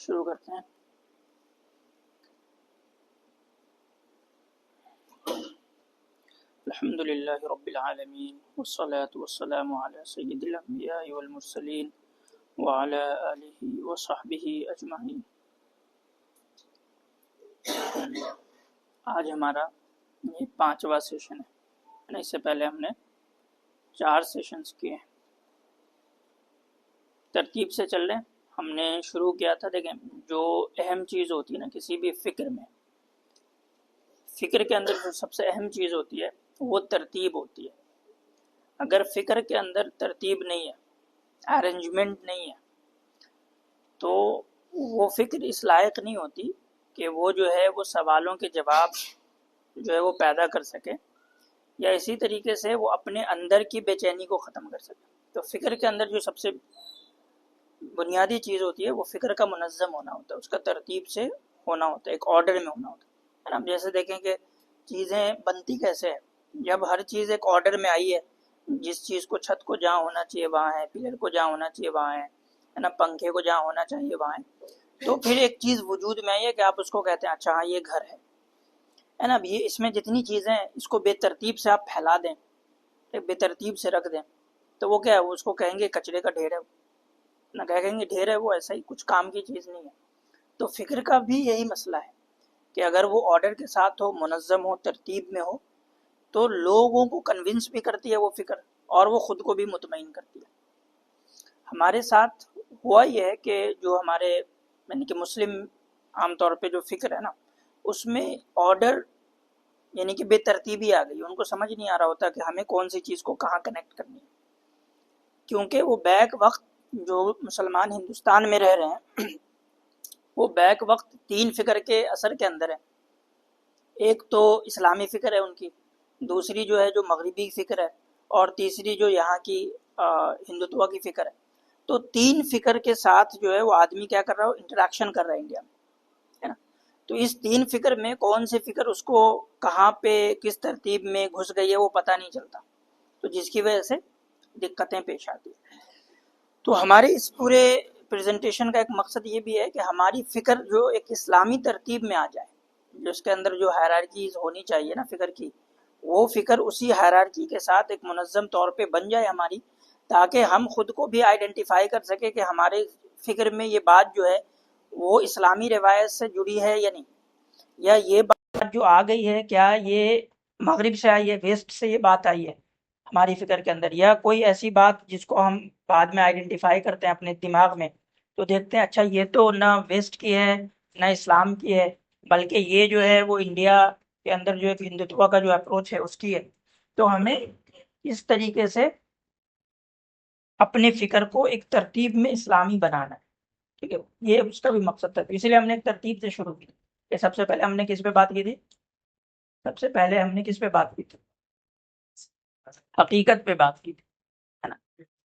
شروع کرتے ہیں. الحمد للہ رب العالمین والصلاة والسلام علی سید الانبیاء والمرسلین وعلی آلہ وصحبہ اجمعین. آج ہمارا یہ 5واں سیشن ہے. اس سے پہلے ہم نے 4 سیشنز کیے ہیں. ترتیب سے چل رہے ہیں. ہم نے شروع کیا تھا، دیکھیں جو اہم چیز ہوتی ہے نا کسی بھی فکر میں، فکر کے اندر جو سب سے اہم چیز ہوتی ہے وہ ترتیب ہوتی ہے. اگر فکر کے اندر ترتیب نہیں ہے، ارینجمنٹ نہیں ہے، تو وہ فکر اس لائق نہیں ہوتی کہ وہ جو ہے وہ سوالوں کے جواب جو ہے وہ پیدا کر سکے، یا اسی طریقے سے وہ اپنے اندر کی بے چینی کو ختم کر سکے. تو فکر کے اندر جو سب سے بنیادی چیز ہوتی ہے وہ فکر کا منظم ہونا ہوتا ہے، اس کا ترتیب سے ہونا ہوتا ہے، ایک آرڈر میں ہونا ہوتا ہے نا. جیسے دیکھیں کہ چیزیں بنتی کیسے ہے. جب ہر چیز ایک آرڈر میں آئی ہے، جس چیز کو چھت کو جہاں ہونا چاہیے وہاں ہے، پلر کو جہاں ہونا چاہیے وہاں ہے نا، پنکھے کو جہاں ہونا چاہیے وہاں ہے، تو پھر ایک چیز وجود میں آئی ہے کہ آپ اس کو کہتے ہیں اچھا ہاں یہ گھر ہے نا. اب یہ اس میں جتنی چیزیں ہیں اس کو بے ترتیب سے آپ پھیلا دیں، بے ترتیب سے رکھ دیں، تو وہ کیا ہے، وہ اس کو کہیں گے کچرے کا ڈھیر ہے نہ، کہیں گے ڈھیر ہے، وہ ایسا ہی کچھ کام کی چیز نہیں ہے. تو فکر کا بھی یہی مسئلہ ہے کہ اگر وہ آرڈر کے ساتھ ہو، منظم ہو، ترتیب میں ہو، تو لوگوں کو کنونس بھی کرتی ہے وہ فکر، اور وہ خود کو بھی مطمئن کرتی ہے. ہمارے ساتھ ہوا یہ ہے کہ جو ہمارے یعنی کہ مسلم عام طور پہ جو فکر ہے نا، اس میں آرڈر یعنی کہ بے ترتیبی آ گئی. ان کو سمجھ نہیں آ رہا ہوتا کہ ہمیں کون سی چیز کو کہاں کنیکٹ کرنی ہے، کیونکہ وہ بیک وقت جو مسلمان ہندوستان میں رہ رہے ہیں وہ بیک وقت 3 فکر کے اثر کے اندر ہے. ایک تو اسلامی فکر ہے ان کی، دوسری جو ہے جو مغربی فکر ہے، اور تیسری جو یہاں کی ہندوتوا کی فکر ہے. تو 3 فکر کے ساتھ جو ہے وہ آدمی کیا کر رہا ہے، انٹریکشن کر رہا ہے انڈیا میں، ہے نا. تو اس 3 فکر میں کون سی فکر اس کو کہاں پہ کس ترتیب میں گھس گئی ہے وہ پتہ نہیں چلتا، تو جس کی وجہ سے دقتیں پیش آتی ہیں. تو ہمارے اس پورے پریزنٹیشن کا ایک مقصد یہ بھی ہے کہ ہماری فکر جو ایک اسلامی ترتیب میں آ جائے، جو اس کے اندر جو ہائرارکیز ہونی چاہیے نا فکر کی، وہ فکر اسی ہائرارکی کے ساتھ ایک منظم طور پہ بن جائے ہماری، تاکہ ہم خود کو بھی آئیڈینٹیفائی کر سکے کہ ہمارے فکر میں یہ بات جو ہے وہ اسلامی روایت سے جڑی ہے یا نہیں، یا یہ بات جو آ گئی ہے کیا یہ مغرب سے آئی ہے، ویسٹ سے یہ بات آئی ہے ہماری فکر کے اندر، یا کوئی ایسی بات جس کو ہم بعد میں آئیڈینٹیفائی کرتے ہیں اپنے دماغ میں، تو دیکھتے ہیں اچھا یہ تو نہ ویسٹ کی ہے نہ اسلام کی ہے، بلکہ یہ جو ہے وہ انڈیا کے اندر جو ایک ہندوتوا کا جو اپروچ ہے اس کی ہے. تو ہمیں اس طریقے سے اپنے فکر کو ایک ترتیب میں اسلامی بنانا ہے، ٹھیک ہے. یہ اس کا بھی مقصد تھا، اس لیے ہم نے ایک ترتیب سے شروع کی. کہ سب سے پہلے ہم نے کس پہ بات کی تھی، سب سے پہلے ہم نے کس پہ بات کی تھی، حقیقت پہ بات کی تھی، ہے نا.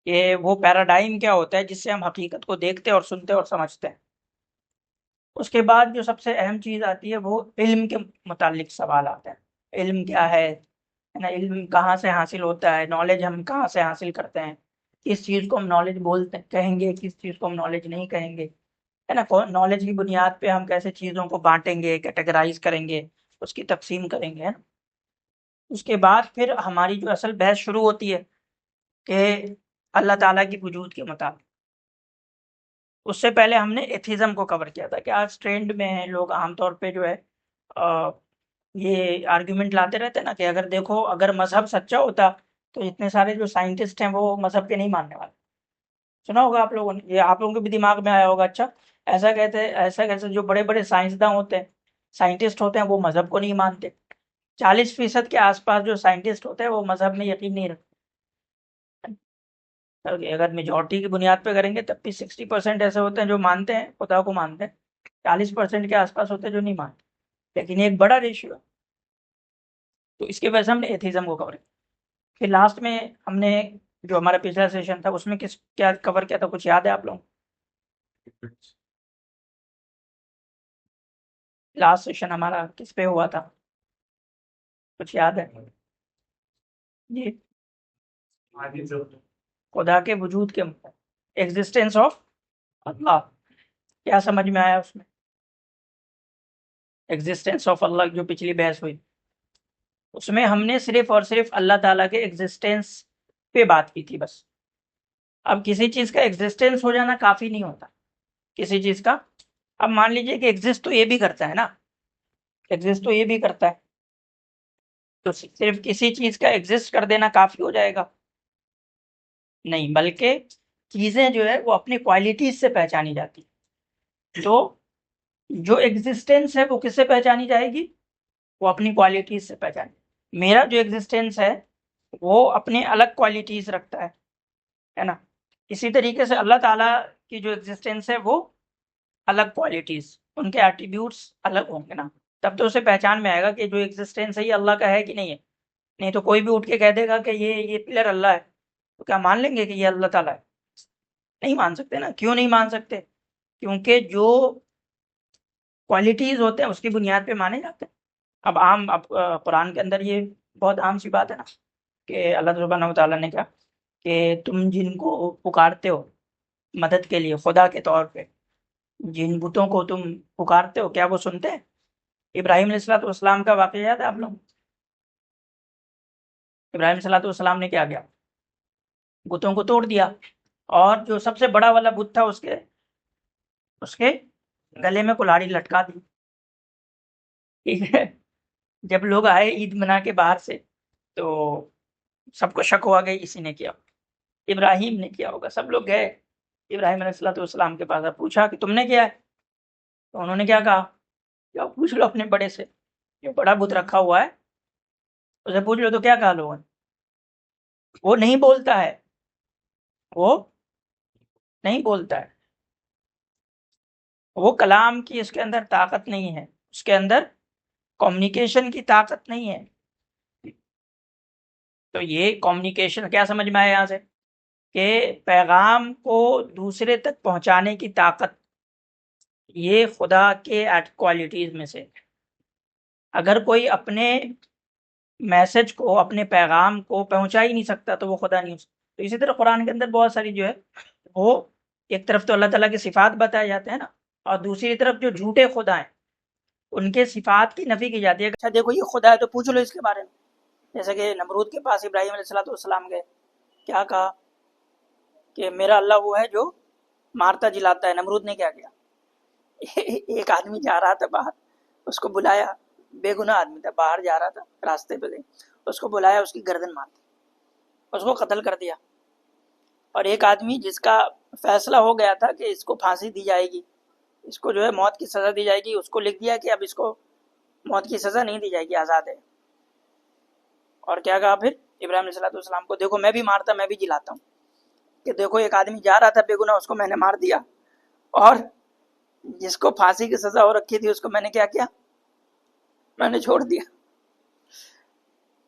کہ وہ پیراڈائم کیا ہوتا ہے جس سے ہم حقیقت کو دیکھتے اور سنتے اور سمجھتے ہیں. اس کے بعد جو سب سے اہم چیز آتی ہے وہ علم کے متعلق سوال آتے ہیں. علم کیا ہے نا، علم کہاں سے حاصل ہوتا ہے، نالج ہم کہاں سے حاصل کرتے ہیں، کس چیز کو ہم نالج بولتے کہیں گے، کس چیز کو ہم نالج نہیں کہیں گے، ہے نا. نالج کی بنیاد پہ ہم کیسے چیزوں کو بانٹیں گے، کیٹیگرائز کریں گے، اس کی تقسیم کریں گے، ہے نا. اس کے بعد پھر ہماری جو اصل بحث شروع ہوتی ہے کہ اللہ تعالیٰ کی وجود کے مطابق. اس سے پہلے ہم نے ایتھیزم کو کور کیا تھا کہ آج ٹرینڈ میں ہیں لوگ عام طور پہ جو ہے یہ آرگیومنٹ لاتے رہتے ہیں نا کہ اگر دیکھو اگر مذہب سچا ہوتا تو اتنے سارے جو سائنٹسٹ ہیں وہ مذہب کے نہیں ماننے والے. سنا ہوگا آپ لوگوں نے، یہ آپ لوگوں کے بھی دماغ میں آیا ہوگا. اچھا ایسا کہتے جو بڑے بڑے سائنسداں ہوتے ہیں، سائنٹسٹ ہوتے ہیں، وہ مذہب کو نہیں مانتے. 40% کے آس پاس جو سائنٹسٹ ہوتے ہیں وہ مذہب میں یقین نہیں رکھتے. اگر میجورٹی کی بنیاد پہ کریں گے تب بھی 60% ایسے ہوتے ہیں جو مانتے ہیں، خدا کو مانتے ہیں، 40% کے آس پاس ہوتے ہیں جو نہیں مانتے، لیکن ایک بڑا ریشیو ہے. تو اس کی وجہ سے ہم نے ایتھیزم کو کور کیا. پھر لاسٹ میں ہم نے جو ہمارا پچھلا سیشن تھا اس میں کیا کور کیا تھا، کچھ یاد ہے آپ لوگوں؟ لاسٹ سیشن ہمارا کس پہ ہوا تھا، کچھ یاد ہے جی؟ خدا کے وجود کے ایگزسٹنس آف اللہ. کیا سمجھ میں آیا اس میں؟ ایگزسٹنس آف اللہ جو پچھلی بحث ہوئی اس میں ہم نے صرف اور صرف اللہ تعالیٰ کے ایگزسٹنس پہ بات کی تھی بس. اب کسی چیز کا ایگزسٹنس ہو جانا کافی نہیں ہوتا کسی چیز کا. اب مان لیجئے کہ ایگزسٹ تو یہ بھی کرتا ہے نا, ایگزسٹ تو یہ بھی کرتا ہے, تو صرف کسی چیز کا ایگزسٹ کر دینا کافی ہو جائے گا؟ نہیں, بلکہ چیزیں جو ہے وہ اپنی کوالٹیز سے پہچانی جاتی. تو جو ایگزسٹنس ہے وہ کس سے پہچانی جائے گی؟ وہ اپنی کوالٹیز سے پہچانی. میرا جو ایگزسٹنس ہے وہ اپنے الگ کوالٹیز رکھتا ہے نا. اسی طریقے سے اللہ تعالیٰ کی جو ایگزسٹنس ہے وہ الگ کوالٹیز, ان کے ایٹریبیوٹس الگ ہوں گے نا, تب تو اسے پہچان میں آئے گا کہ جو ایگزسٹنس ہے یہ اللہ کا ہے کہ نہیں ہے. نہیں تو کوئی بھی اٹھ کے کہہ دے گا کہ یہ پلر اللہ ہے, تو کیا مان لیں گے کہ یہ اللہ تعالیٰ ہے؟ نہیں مان سکتے نا. کیوں نہیں مان سکتے؟ کیونکہ جو کوالٹیز ہوتے ہیں اس کی بنیاد پہ مانے جاتے ہیں. اب قرآن کے اندر یہ بہت عام سی بات ہے نا کہ اللہ سبحانہ و تعالیٰ نے کہا کہ تم جن کو پکارتے ہو مدد کے لیے خدا کے طور پہ, جن بتوں کو تم پکارتے ہو کیا وہ سنتے ہیں؟ ابراہیم علیہ السلام کا واقعہ یاد ہے آپ لوگ؟ ابراہیم علیہ السلام نے کیا کیا؟ بتوں کو توڑ دیا, اور جو سب سے بڑا والا بت تھا اس کے گلے میں کلہاڑی لٹکا دی. ٹھیک ہے, جب لوگ آئے عید منا کے باہر سے تو سب کو شک ہوا کہ اسی نے کیا, ابراہیم نے کیا ہوگا. سب لوگ گئے ابراہیم علیہ السلام کے پاس, پوچھا کہ تم نے کیا ہے؟ تو انہوں نے کیا کہا, کیا پوچھ لو اپنے بڑے سے, جو بڑا بت رکھا ہوا ہے اسے پوچھ لو. تو کیا کہا لوگوں نے؟ وہ نہیں بولتا ہے, وہ نہیں بولتا ہے, وہ کلام کی اس کے اندر طاقت نہیں ہے, اس کے اندر کمیونیکیشن کی طاقت نہیں ہے. تو یہ کمیونیکیشن کیا سمجھ میں آیا یہاں سے کہ پیغام کو دوسرے تک پہنچانے کی طاقت یہ خدا کے کوالٹیز میں سے. اگر کوئی اپنے میسج کو اپنے پیغام کو پہنچا ہی نہیں سکتا تو وہ خدا نہیں ہو سکتا. تو اسی طرح قرآن کے اندر بہت ساری جو ہے وہ ایک طرف تو اللہ تعالیٰ کی صفات بتائے جاتے ہیں نا, اور دوسری طرف جو جھوٹے خدا ہیں ان کے صفات کی نفی کی جاتی ہے. اچھا دیکھو یہ خدا ہے تو پوچھ لو اس کے بارے میں. جیسے کہ نمرود کے پاس ابراہیم علیہ السلام گئے, کیا کہا کہ میرا اللہ وہ ہے جو مارتا جلاتا ہے. نمرود نے کیا کیا, ایک آدمی جا رہا تھا باہر, اس کو بلایا, بے گناہ آدمی تھا, باہر جا رہا تھا راستے پہ گئی, اس کو بلایا, اس کی گردن مار دی, اس کو قتل کر دیا. اور ایک آدمی جس کا فیصلہ ہو گیا تھا کہ اس کو پھانسی دی جائے گی, اس کو جو ہے موت کی سزا دی جائے گی, اس کو لکھ دیا کہ اب اس کو موت کی سزا نہیں دی جائے گی, آزاد ہے. اور کیا کہا پھر ابراہیم علیہ السلام کو, دیکھو میں بھی مارتا میں بھی جلاتا ہوں, کہ دیکھو ایک آدمی جا رہا تھا بے گناہ, اس کو میں نے مار دیا, اور جس کو پھانسی کی سزا ہو رکھی تھی اس کو میں نے کیا کیا, میں نے چھوڑ دیا.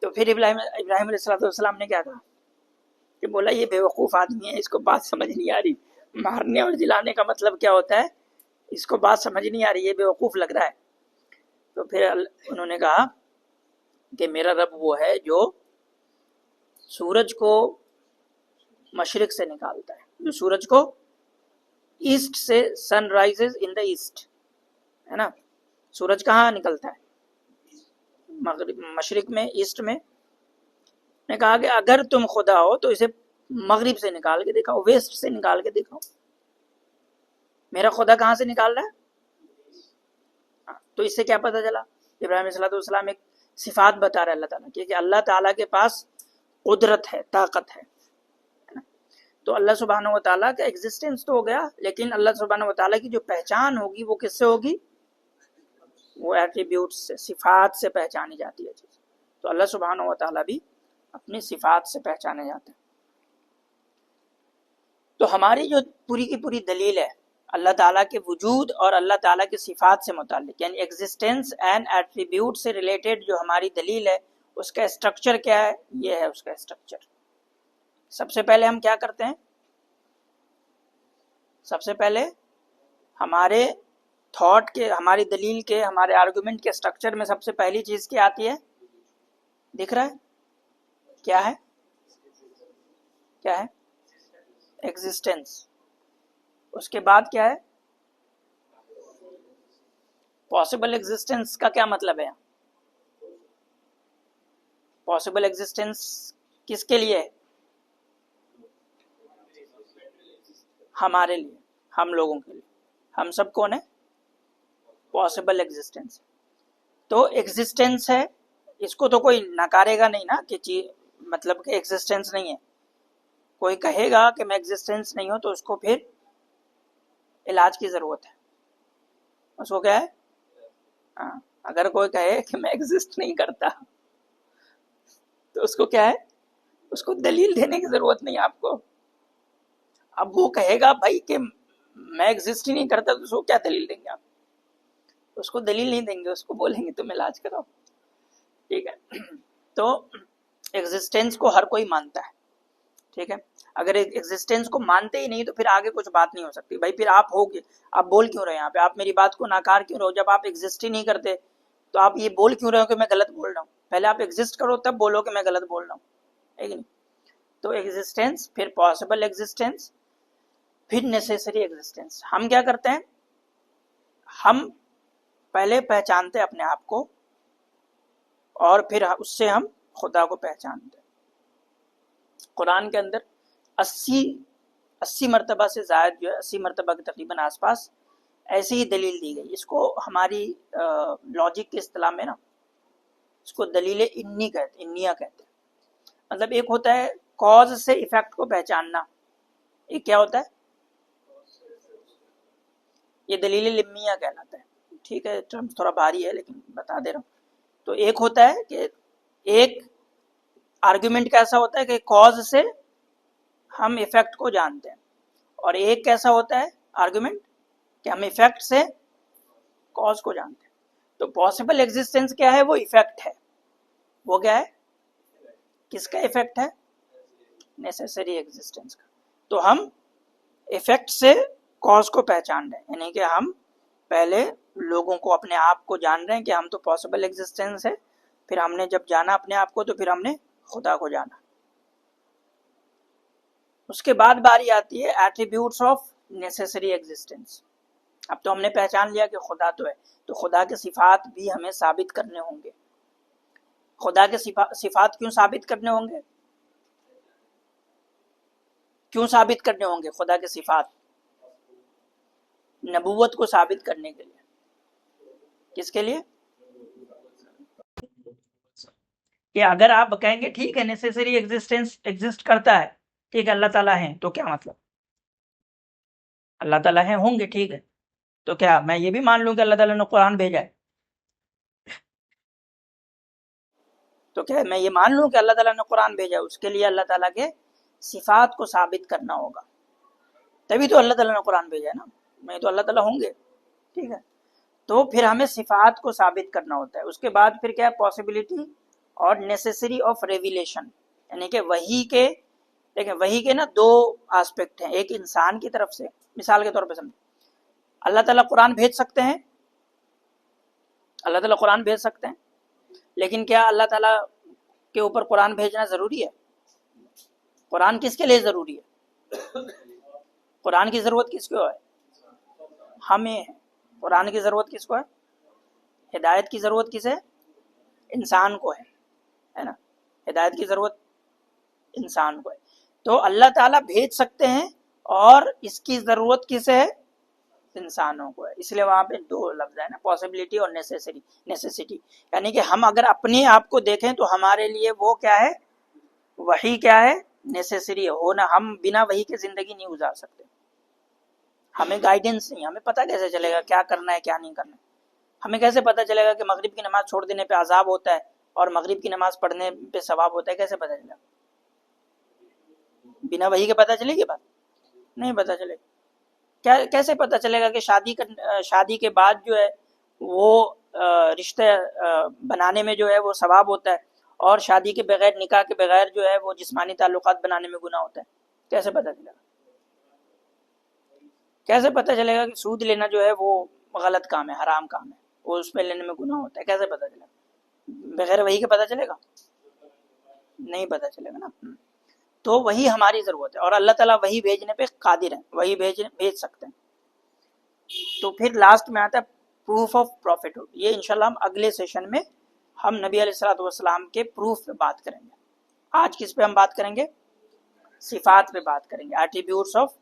تو پھر ابراہیم علیہ السلام نے کیا کہا کہ بولا یہ بیوقوف آدمی ہے, اس کو بات سمجھ نہیں آ رہی, مارنے اور جلانے کا مطلب کیا ہوتا ہے, اس کو بات سمجھ نہیں آ رہی, یہ بیوقوف لگ رہا ہے. تو پھر انہوں نے کہا کہ میرا رب وہ ہے جو سورج کو مشرق سے نکالتا ہے, جو سورج کو ایسٹ سے, سن رائزز ان دا ایسٹ, ہے نا. سورج کہاں نکلتا ہے؟ مغرب, مشرق میں, ایسٹ میں. نے کہا کہ اگر تم خدا ہو تو اسے مغرب سے نکال کے دکھاؤ, ویسٹ سے نکال کے دکھاؤ. میرا خدا کہاں سے نکال رہا ہے؟ تو اس سے کیا پتہ چلا؟ ابراہیم علیہ السلام ایک صفات بتا رہے اللہ تعالیٰ کی کہ اللہ تعالیٰ کے پاس قدرت ہے, طاقت ہے. تو اللہ سبحانہ و تعالیٰ کا ایگزسٹنس تو ہو گیا, لیکن اللہ سبحانہ و تعالیٰ کی جو پہچان ہوگی وہ کس سے ہوگی؟ وہ ایٹریبیوٹ سے, صفات سے پہچانی جاتی ہے چیز. تو اللہ سبحانہ و تعالیٰ بھی اپنی صفات سے پہچانے جاتے ہیں. تو ہماری جو پوری کی پوری دلیل ہے اللہ تعالیٰ کے وجود اور اللہ تعالیٰ کی صفات سے متعلق, یعنی ایگزسٹنس اینڈ ایٹریبیوٹ سے ریلیٹڈ جو ہماری دلیل ہے اس کا اسٹرکچر کیا ہے؟ یہ ہے اس کا اسٹرکچر. سب سے پہلے ہم کیا کرتے ہیں؟ سب سے پہلے ہمارے تھاٹ کے, ہماری دلیل کے, ہمارے آرگومنٹ کے اسٹرکچر میں سب سے پہلی چیز کیا آتی ہے؟ دکھ رہا ہے کیا ہے؟ کیا ہے؟ ایگزسٹنس. اس کے بعد کیا ہے؟ پاسبل ایگزسٹنس کا کیا مطلب ہے؟ پاسبل ایگزسٹنس کس کے لیے ہے؟ ہمارے لیے، ہم لوگوں کے لیے، ہم سب کون ہے؟ Possible existence. تو ایگزسٹنس ہے، اس کو تو کوئی نکارے گا نہیں نا کہ مطلب کہ ایگزسٹنس نہیں ہے. کوئی کہے گا کہ میں ایگزسٹنس نہیں ہوں تو اس کو پھر علاج کی ضرورت ہے. اس کو کیا ہے؟ اگر کوئی کہے کہ میں ایگزسٹ نہیں کرتا تو اس کو کیا ہے؟ اس کو دلیل دینے کی ضرورت نہیں آپ کو. اب وہ کہے گا بھائی کہ میں ایگزسٹ ہی نہیں کرتا تو اس کو کیا دلیل دیں گے آپ؟ اس کو دلیل نہیں دیں گے، اس کو بولیں گے تم علاج کرو. ٹھیک ہے. تو ایگزسٹنس کو ہر کوئی مانتا ہے. ٹھیک ہے. اگر ایگزسٹنس کو مانتے ہی نہیں تو پھر آگے کچھ بات نہیں ہو سکتی. بھائی پھر آپ ہو گے، آپ بول کیوں رہے ہیں یہاں پہ؟ آپ میری بات کو ناکار کیوں رہے ہو؟ جب آپ ایگزسٹ ہی نہیں کرتے تو آپ یہ بول کیوں رہے ہو کہ میں غلط بول رہا ہوں؟ پہلے آپ ایگزسٹ کرو تب بولو کہ میں غلط بول رہا ہوں، ہے کہ نہیں؟ تو ایگزسٹنس، پھر پاسبل ایگزسٹنس، پھر نیسیسری ایگزسٹنس. ہم کیا کرتے ہیں؟ ہم پہلے پہچانتے اپنے آپ کو اور پھر اس سے ہم خدا کو پہچانتے. قرآن کے اندر 80 مرتبہ سے زائد جو ہے، 80 مرتبہ کے تقریباً آس پاس ایسی ہی دلیل دی گئی. اس کو ہماری لاجک کی اصطلاح میں نا اس کو دلیل انیا کہتے ہیں. مطلب ایک ہوتا ہے کاز سے ایفیکٹ کو پہچاننا، ایک کیا ہوتا ہے؟ یہ دلیل لمیہ کہلاتا ہے. ٹھیک ہے، ٹرم تھوڑا بھاری ہے لیکن بتا دے رہا ہوں. تو ایک ہوتا ہے کہ ایک آرگیومنٹ کیسا ہوتا ہے کہ کاز سے ہم ایفیکٹ کو جانتے ہیں، اور ایک کیسا ہوتا ہے آرگیومنٹ کہ ہم ایفیکٹ سے کاز کو جانتے ہیں. تو پاسبل ایگزسٹنس کیا ہے؟ وہ ایفیکٹ ہے. وہ کیا ہے؟ کس کا ایفیکٹ ہے؟ نیسیسری ایگزسٹنس کا. تو ہم ایفیکٹ سے کاز کو پہچان رہے ہیں، یعنی کہ ہم پہلے لوگوں کو، اپنے آپ کو جان رہے ہیں کہ ہم تو پاسبل ایگزسٹنس ہے. پھر ہم نے جب جانا اپنے آپ کو تو پھر ہم نے خدا کو جانا. اس کے بعد باری آتی ہے ایٹریبیوٹس آف نیسیسری ایگزسٹنس. اب تو ہم نے پہچان لیا کہ خدا تو ہے، تو خدا کے صفات بھی ہمیں ثابت کرنے ہوں گے. خدا کے صفات کیوں ثابت کرنے ہوں گے؟ کیوں ثابت کرنے ہوں گے خدا کے صفات؟ نبوت کو ثابت کرنے کے لیے. کس کے لیے؟ کہ اگر آپ کہیں گے ٹھیک ہے نیسیسری ایگزسٹنس ایگزسٹ کرتا ہے، ٹھیک ہے، اللہ تعالیٰ ہیں، تو کیا مطلب؟ اللہ تعالیٰ ہیں ہوں گے، ٹھیک ہے، تو کیا میں یہ بھی مان لوں کہ اللہ تعالیٰ نے قرآن بھیجا ہے؟ تو کیا میں یہ مان لوں کہ اللہ تعالیٰ نے قرآن بھیجا ہے؟ اس کے لیے اللہ تعالیٰ کے صفات کو ثابت کرنا ہوگا، تبھی تو اللہ تعالیٰ نے قرآن بھیجا ہے نا. میں تو اللہ تعالیٰ ہوں گے، ٹھیک ہے. تو پھر ہمیں صفات کو ثابت کرنا ہوتا ہے. اس کے بعد پھر کیا ہے؟ پاسبلٹی اور نیسیسری آف ریویلیشن، یعنی کہ وحی کے، دیکھیں وحی کے نا دو آسپیکٹ ہیں. ایک انسان کی طرف سے، مثال کے طور پہ سمجھیں، اللہ تعالیٰ قرآن بھیج سکتے ہیں، اللہ تعالیٰ قرآن بھیج سکتے ہیں، لیکن کیا اللہ تعالیٰ کے اوپر قرآن بھیجنا ضروری ہے؟ قرآن کس کے لیے ضروری ہے؟ قرآن کی ضرورت کس کو ہے؟ ہمیں ہے. قرآن کی ضرورت کس کو ہے؟ ہدایت کی ضرورت کس ہے؟ انسان کو ہے نا. ہدایت کی ضرورت انسان کو ہے. تو اللہ تعالیٰ بھیج سکتے ہیں اور اس کی ضرورت کس ہے؟ انسانوں کو ہے. اس لیے وہاں پہ دو لفظ ہے نا، پاسبلٹی اور نیسیسٹی. یعنی کہ ہم اگر اپنے آپ کو دیکھیں تو ہمارے لیے وہ کیا ہے؟ وحی کیا ہے؟ نیسیسری ہونا. ہم بنا وحی کے زندگی نہیں گزار سکتے. ہمیں گائیڈنس نہیں، ہمیں پتہ کیسے چلے گا کیا کرنا ہے کیا نہیں کرنا ہے؟ ہمیں کیسے پتہ چلے گا کہ مغرب کی نماز چھوڑ دینے پہ عذاب ہوتا ہے اور مغرب کی نماز پڑھنے پہ ثواب ہوتا ہے؟ کیسے پتہ چلے گا؟ بنا وحی کے پتہ چلے گی بات؟ نہیں پتہ چلے گا. کیسے پتہ چلے گا کہ شادی کے بعد جو ہے وہ رشتے بنانے میں جو ہے وہ ثواب ہوتا ہے اور شادی کے بغیر، نکاح کے بغیر جو ہے وہ جسمانی تعلقات بنانے میں گناہ ہوتا ہے؟ کیسے پتہ چلے گا؟ کیسے پتہ چلے گا کہ سود لینا جو ہے وہ غلط کام ہے، حرام کام ہے، وہ اس میں لینے میں گناہ ہوتا ہے؟ کیسے پتہ چلے گا؟ بغیر وحی کے پتہ چلے گا؟ نہیں پتہ چلے گا نا. تو وہی ہماری ضرورت ہے اور اللہ تعالیٰ وہی بھیجنے پہ قادر ہے، وہی بھیج سکتے ہیں. تو پھر لاسٹ میں آتا ہے پروف آف پروفٹ ہوڈ. یہ انشاءاللہ ہم اگلے سیشن میں ہم نبی علیہ الصلوۃ والسلام کے پروف پہ بات کریں گے. آج کس پہ ہم بات کریں گے؟ صفات پہ بات کریں گے, ایٹریبیوٹس آف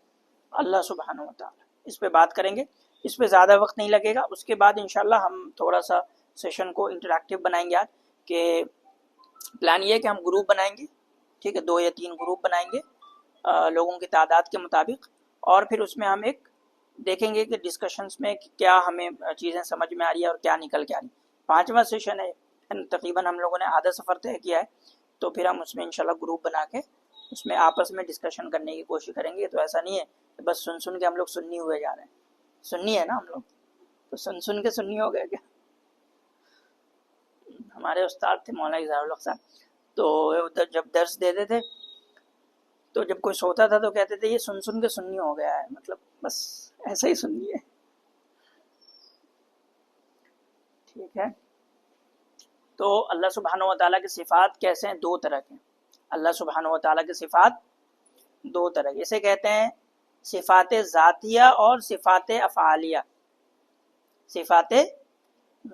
اللہ سبحانہ و تعالیٰ, اس پہ بات کریں گے. اس پہ زیادہ وقت نہیں لگے گا. اس کے بعد انشاءاللہ ہم تھوڑا سا سیشن کو انٹریکٹیو بنائیں گے آج, کہ پلان یہ ہے کہ ہم گروپ بنائیں گے, ٹھیک ہے, 2 یا 3 گروپ بنائیں گے لوگوں کی تعداد کے مطابق, اور پھر اس میں ہم ایک دیکھیں گے کہ ڈسکشنز میں کیا ہمیں چیزیں سمجھ میں آ رہی ہے اور کیا نکل کے آ رہی ہے. 5واں سیشن ہے, تقریباً ہم لوگوں نے آدھا سفر طے کیا ہے, تو پھر ہم اس میں انشاءاللہ گروپ بنا کے اس میں آپس میں ڈسکشن کرنے کی کوشش کریں گے. تو ایسا نہیں ہے کہ بس سن کے ہم لوگ سنی ہوئے جا رہے ہیں. سنی ہے نا ہم لوگ, تو سن کے سنی ہو گئے کیا؟ ہمارے استاد تھے مولانا اظہار الحق صاحب, تو جب درس دیتے تھے تو جب کوئی سوتا تھا تو کہتے تھے یہ سن کے سنی ہو گیا ہے, مطلب بس ایسا ہی سنی ہے. ٹھیک ہے, تو اللہ سبحانہ و تعالیٰ کی صفات کیسے ہیں؟ 2 طرح کے. اللہ سبحانہ و تعالیٰ کی صفات 2 طرح کے, اسے کہتے ہیں صفات ذاتیہ اور صفات افعالیہ. صفات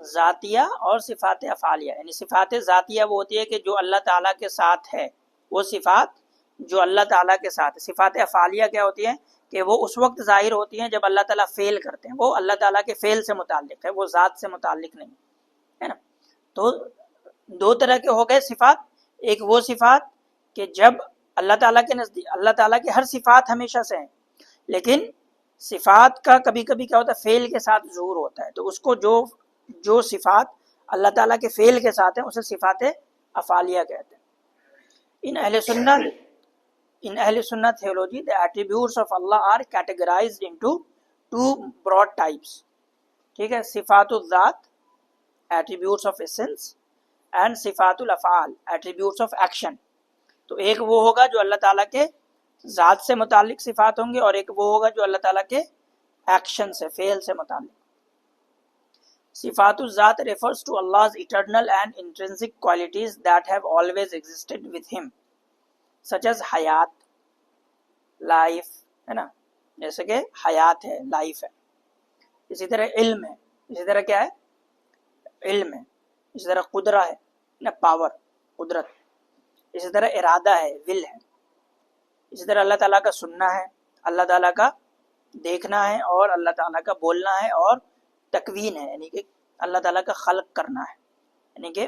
ذاتیہ اور صفات افعالیہ, یعنی صفات ذاتیہ وہ ہوتی ہے کہ جو اللہ تعالیٰ کے ساتھ ہے, وہ صفات جو اللہ تعالیٰ کے ساتھ ہے. صفات افعالیہ کیا ہوتی ہیں کہ وہ اس وقت ظاہر ہوتی ہیں جب اللہ تعالیٰ فعل کرتے ہیں, وہ اللہ تعالیٰ کے فعل سے متعلق ہے, وہ ذات سے متعلق نہیں ہے نا. تو 2 طرح کے ہو گئے صفات. ایک وہ صفات کہ جب اللہ تعالیٰ کے نزدیک, اللہ تعالیٰ کی ہر صفات ہمیشہ سے ہیں, لیکن صفات کا کبھی کبھی کیا ہوتا ہے فعل کے ساتھ ظہور ہوتا ہے, تو اس کو جو صفات اللہ تعالیٰ کے فعل کے ساتھ ہیں اسے صفات افعالیہ کہتے ہیں. In Ahl Sunnah theology, the attributes of Allah are categorized into 2 broad types. ٹھیک ہے, صفات الذات, attributes of essence, and صفات الافعال, attributes of action. تو ایک وہ ہوگا جو اللہ تعالیٰ کے ذات سے متعلق صفات ہوں گے, اور ایک وہ ہوگا جو اللہ تعالیٰ کے ایکشن سے, فعل سے متعلق. صفات الذات refers to Allah's eternal and intrinsic qualities that have always existed with him, such as حیات, لائف, ہے نا, جیسے کہ حیات ہے, لائف ہے. اسی طرح علم ہے, اسی طرح کیا ہے, علم ہے. اسی طرح قدرہ ہے نا, پاور, قدرت. اسی طرح ارادہ ہے, ول ہے. اسی طرح اللہ تعالیٰ کا سننا ہے, اللہ تعالیٰ کا دیکھنا ہے, اور اللہ تعالیٰ کا بولنا ہے, اور تکوین ہے, یعنی کہ اللہ تعالیٰ کا خلق کرنا ہے, یعنی کہ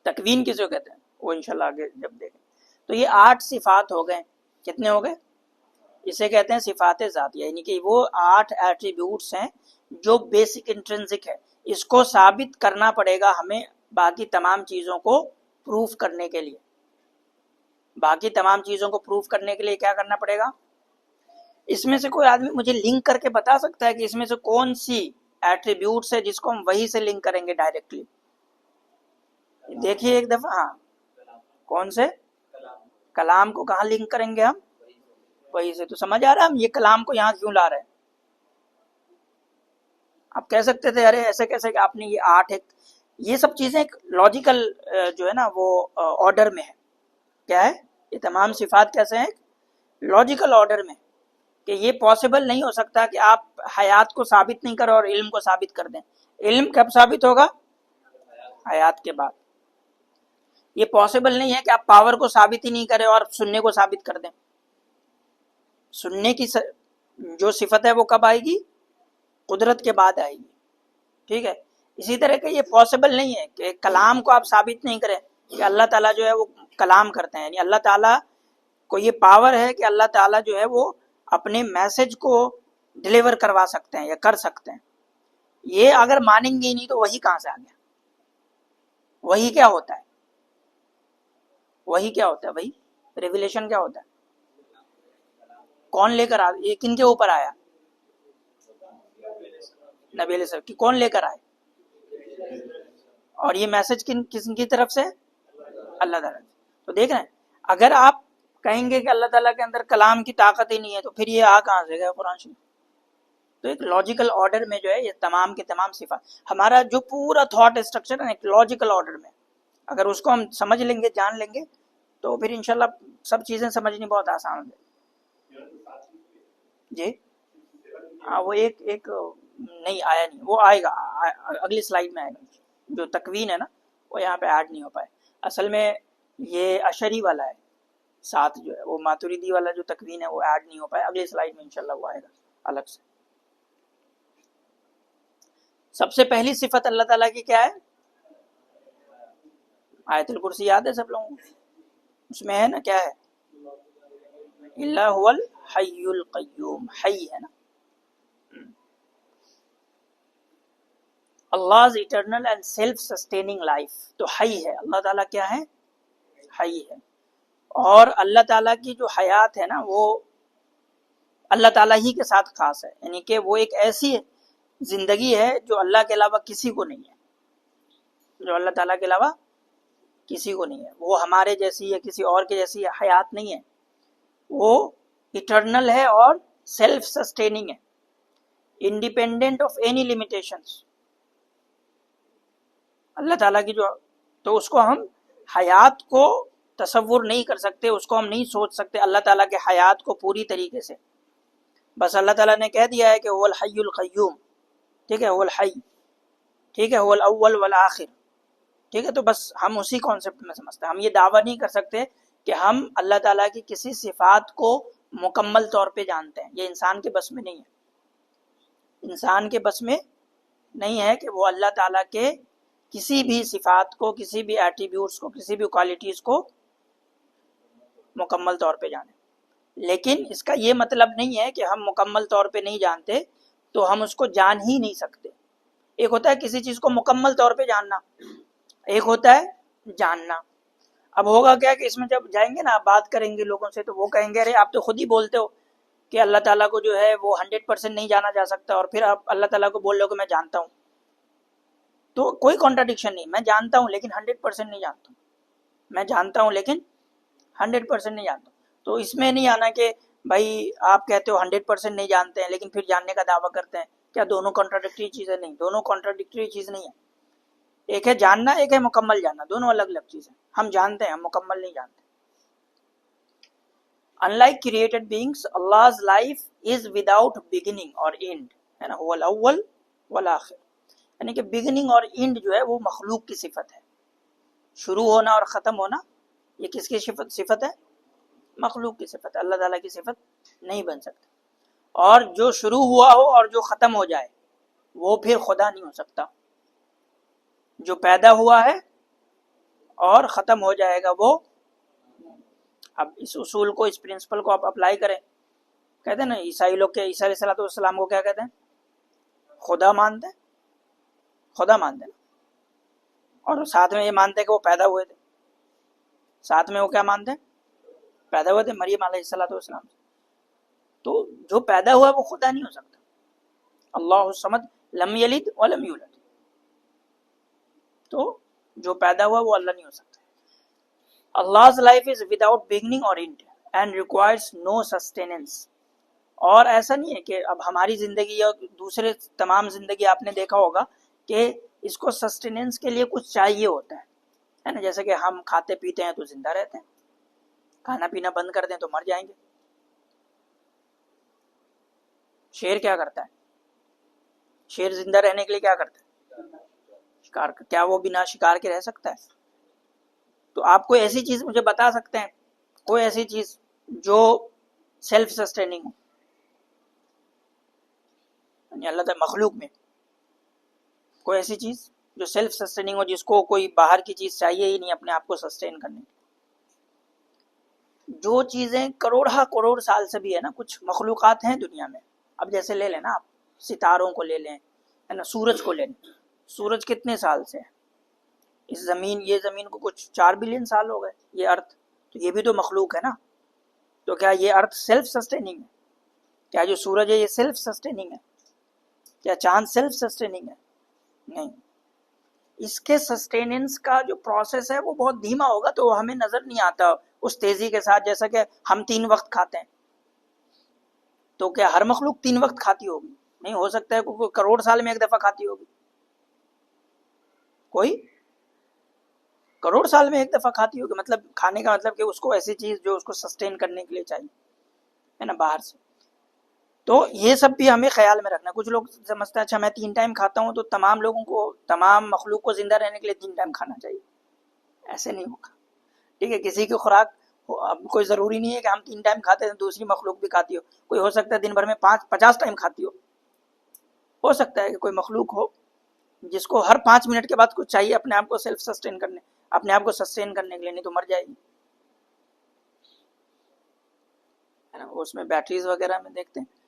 تکوین کسی کو کہتے ہیں, وہ انشاءاللہ آگے جب دیکھیں. تو یہ 8 صفات ہو گئے. کتنے ہو گئے؟ اسے کہتے ہیں صفات ذاتیہ, یعنی کہ وہ 8 ایٹریبیوٹس ہیں جو بیسک انٹرنسک ہے. اس کو ثابت کرنا پڑے گا ہمیں باقی تمام چیزوں کو پروف کرنے کے لیے. باقی تمام چیزوں کو پروف کرنے کے لیے کیا کرنا پڑے گا؟ اس میں سے کوئی آدمی مجھے لنک کر کے بتا سکتا ہے کہ اس میں سے کون سی ایٹریبیوٹس ہے جس کو ہم وہی سے لنک کریں گے ڈائریکٹلی؟ دیکھیے ایک دفعہ. ہاں, کون سے؟ کلام کو کہاں لنک کریں گے ہم؟ وہی سے. تو سمجھ آ رہا ہے ہم یہ کلام کو یہاں کیوں لا رہے ہیں؟ آپ کہہ سکتے تھے ارے ایسے کیسے کہ آپ نے یہ 8 ایک, یہ سب چیزیں ایک لاجیکل جو ہے نا وہ آرڈر میں ہے. کیا ہے یہ تمام صفات کیسے ہیں؟ لاجیکل آرڈر میں, کہ یہ پاسبل نہیں ہو سکتا کہ آپ حیات کو ثابت نہیں کرو اور علم کو ثابت کر دیں. علم کب ثابت ہوگا؟ حیات کے بعد. یہ پاسبل نہیں ہے کہ آپ پاور کو ثابت ہی نہیں کریں اور سننے کو ثابت کر دیں. سننے کی جو صفت ہے وہ کب آئے گی؟ قدرت کے بعد آئے گی. ٹھیک ہے. اسی طرح کہ یہ پاسبل نہیں ہے کہ کلام کو آپ ثابت نہیں کریں کہ اللہ تعالیٰ جو ہے وہ کلام کرتے ہیں, یعنی اللہ تعالیٰ کو یہ پاور ہے کہ اللہ تعالیٰ جو ہے وہ اپنے میسج کو ڈلیور کروا سکتے ہیں یا کر سکتے ہیں. یہ اگر مانیں گے ہی نہیں تو وہی کہاں سے آ گیا؟ وہی کیا ہوتا ہے؟ وہی کیا ہوتا ہے؟ وہی ریویلیشن کیا ہوتا ہے؟ کون لے کر آیا؟ یہ کن کے اوپر آیا؟ نبی علیہ السلام کی. کون لے کر آئے؟ اور یہ میسج کس کی طرف سے؟ اللہ تعالیٰ. تو دیکھ رہے ہیں, اگر آپ کہیں گے کہ اللہ تعالیٰ کے اندر کلام کی طاقت ہی نہیں ہے تو پھر یہ آ کہاں سے گیا قرآن شریف؟ تو ایک لاجیکل آرڈر میں جو ہے یہ تمام کے تمام صفات, ہمارا جو پورا تھاٹ اسٹرکچر ہے ایک لاجیکل آرڈر میں, اگر اس کو ہم سمجھ لیں گے, جان لیں گے, تو پھر انشاءاللہ سب چیزیں سمجھنی بہت آسان ہو جائے. جی وہ ایک نہیں آیا نہیں، وہ آئے گا، اگلی سلائیڈ میں آئے گا. جو تکوین ہے نا وہ یہاں پہ ایڈ نہیں ہو پائے. اصل میں یہ اشری والا ہے، ساتھ جو ہے وہ ماتریدی والا جو تکوین ہے وہ ایڈ نہیں ہو پائے. اگلی سلائیڈ میں انشاءاللہ وہ آئے گا الگ سے. سب سے پہلی صفت اللہ تعالیٰ کی کیا ہے؟ آیت الکرسی یاد ہے سب لوگوں کو؟ اس میں ہے نا کیا ہے؟ اللہ هو الحی القیوم، حی ہے نا. Allah's eternal and self-sustaining life. تو حی ہے اللہ تعالیٰ، کیا ہے؟ حی ہے. اور اللہ تعالیٰ کی جو حیات ہے نا وہ اللہ تعالیٰ ہی کے ساتھ خاص ہے، یعنی کہ وہ ایک ایسی زندگی ہے جو اللہ کے علاوہ کسی کو نہیں ہے، جو اللہ تعالیٰ کے علاوہ کسی کو نہیں ہے. وہ ہمارے جیسی یا کسی اور کے جیسی حیات نہیں ہے، وہ ایٹرنل ہے اور سیلف سسٹیننگ ہے، انڈیپینڈنٹ آف اینی لیمیٹیشنز. اللہ تعالیٰ کی جو، تو اس کو ہم حیات کو تصور نہیں کر سکتے، اس کو ہم نہیں سوچ سکتے اللہ تعالیٰ کے حیات کو پوری طریقے سے. بس اللہ تعالیٰ نے کہہ دیا ہے کہ هو الحی القیوم، ٹھیک ہے، هو الحی، ٹھیک ہے، هو الاول والآخر، ٹھیک ہے. تو بس ہم اسی کانسیپٹ میں سمجھتے ہیں. ہم یہ دعویٰ نہیں کر سکتے کہ ہم اللہ تعالیٰ کی کسی صفات کو مکمل طور پہ جانتے ہیں، یہ انسان کے بس میں نہیں ہے. انسان کے بس میں نہیں ہے کہ وہ اللہ تعالیٰ کے کسی بھی صفات کو، کسی بھی ایٹریبیوٹس کو، کسی بھی کوالٹیز کو مکمل طور پہ جانیں. لیکن اس کا یہ مطلب نہیں ہے کہ ہم مکمل طور پہ نہیں جانتے تو ہم اس کو جان ہی نہیں سکتے. ایک ہوتا ہے کسی چیز کو مکمل طور پہ جاننا، ایک ہوتا ہے جاننا. اب ہوگا کیا کہ اس میں جب جائیں گے نا، بات کریں گے لوگوں سے تو وہ کہیں گے ارے آپ تو خود ہی بولتے ہو کہ اللہ تعالیٰ کو جو ہے وہ 100% نہیں جانا جا سکتا، اور پھر آپ اللہ تعالیٰ کو بول رہے ہو کہ میں جانتا ہوں. تو کوئی کانٹراڈکشن نہیں، میں جانتا ہوں لیکن 100% نہیں جانتا ہوں، میں جانتا ہوں لیکن 100% نہیں جانتا ہوں. تو اس میں نہیں آنا کہ بھائی آپ کہتے ہو 100% نہیں جانتے ہیں لیکن پھر جاننے کا دعویٰ کرتے ہیں. کیا دونوں کانٹراڈکٹری چیزیں؟ نہیں، دونوں کانٹراڈکٹری چیز نہیں ہے. ایک ہے جاننا، ایک ہے مکمل جاننا، دونوں الگ الگ چیزیں. ہم جانتے ہیں، ہم مکمل نہیں جانتے. Unlike created beings, Allah's life is without beginning or end. ہے نا، هو الاول والآخر، یعنی کہ بگننگ اور اینڈ جو ہے وہ مخلوق کی صفت ہے. شروع ہونا اور ختم ہونا یہ کس کی صفت ہے؟ مخلوق کی صفت ہے. اللہ تعالیٰ کی صفت نہیں بن سکتا. اور جو شروع ہوا ہو اور جو ختم ہو جائے وہ پھر خدا نہیں ہو سکتا. جو پیدا ہوا ہے اور ختم ہو جائے گا وہ. اب اس اصول کو، اس پرنسپل کو آپ اپلائی کریں. کہتے ہیں نا عیسائی لوگ، کہ عیسیٰ علیہ السلام کو کیا کہتے ہیں؟ خدا مانتے ہیں، خدا مانتے ہیں. اور ساتھ میں یہ مانتے ہیں کہ وہ پیدا ہوئے تھے. ساتھ میں وہ کیا مانتے ہیں؟ پیدا ہوئے تھے مریم علیہ السلام. تو جو پیدا ہوا وہ خدا نہیں ہو سکتا. اللہ الصمد لم یلد ولم یولد، تو جو پیدا ہوا وہ اللہ نہیں ہو سکتا. Allah's life is without beginning or end and requires no sustenance. اور ایسا نہیں ہے کہ اب ہماری زندگی یا دوسرے تمام زندگی آپ نے دیکھا ہوگا کہ اس کو سسٹیننس کے لیے کچھ چاہیے ہوتا ہے نا. جیسے کہ ہم کھاتے پیتے ہیں تو زندہ رہتے ہیں، کھانا پینا بند کر دیں تو مر جائیں گے. شیر کیا کرتا ہے؟ شیر زندہ رہنے کے لیے کیا کرتا ہے؟ شکار. کیا وہ بنا شکار کے رہ سکتا ہے؟ تو آپ کوئی ایسی چیز مجھے بتا سکتے ہیں، کوئی ایسی چیز جو سیلف سسٹیننگ ہو؟ یعنی اللہ تعالی مخلوق میں کوئی ایسی چیز جو سیلف سسٹیننگ ہو، جس کو کوئی باہر کی چیز چاہیے ہی نہیں اپنے آپ کو سسٹین کرنے. جو چیزیں کروڑ سال سے بھی ہے نا، کچھ مخلوقات ہیں دنیا میں. اب جیسے لے لیں نا آپ ستاروں کو لے لیں، ہے نا، سورج کو لے لیں. سورج کتنے سال سے ہے؟ اس زمین، یہ زمین کو کچھ 4 بلین سال ہو گئے. یہ ارتھ، تو یہ بھی تو مخلوق ہے نا. تو کیا یہ ارتھ سیلف سسٹیننگ ہے؟ کیا جو سورج ہے یہ سیلف سسٹیننگ ہے؟ کیا چاند سیلف سسٹیننگ ہے؟ نہیں. اس کے سسٹیننس کا جو پروسیس ہے وہ بہت دھیما ہوگا، تو ہمیں نظر نہیں آتا اس تیزی کے ساتھ. جیسا کہ ہم 3 وقت کھاتے ہیں، تو کیا ہر مخلوق 3 وقت کھاتی ہوگی؟ نہیں. ہو سکتا ہے کوئی کروڑ سال میں ایک دفعہ کھاتی ہوگی، کوئی کروڑ سال میں ایک دفعہ کھاتی ہوگی. مطلب کھانے کا مطلب کہ اس کو ایسی چیز جو اس کو سسٹین کرنے کے لیے چاہیے، ہے نا، باہر سے. تو یہ سب بھی ہمیں خیال میں رکھنا. کچھ لوگ سمجھتے ہیں اچھا میں 3 ٹائم کھاتا ہوں تو تمام لوگوں کو، تمام مخلوق کو زندہ رہنے کے لیے 3 ٹائم کھانا چاہیے. ایسے نہیں ہوگا. ٹھیک ہے، کسی کی خوراک اب کوئی ضروری نہیں ہے کہ ہم 3 ٹائم کھاتے ہیں دوسری مخلوق بھی کھاتی ہو. کوئی ہو سکتا ہے دن بھر میں 50 ٹائم کھاتی ہو سکتا ہے کہ کوئی مخلوق ہو جس کو ہر 5 منٹ کے بعد کچھ چاہیے اپنے آپ کو سیلف سسٹین کرنے، اپنے آپ کو سسٹین کرنے کے لیے، نہیں تو مر جائے گی. اس میں بیٹریز وغیرہ میں دیکھتے ہیں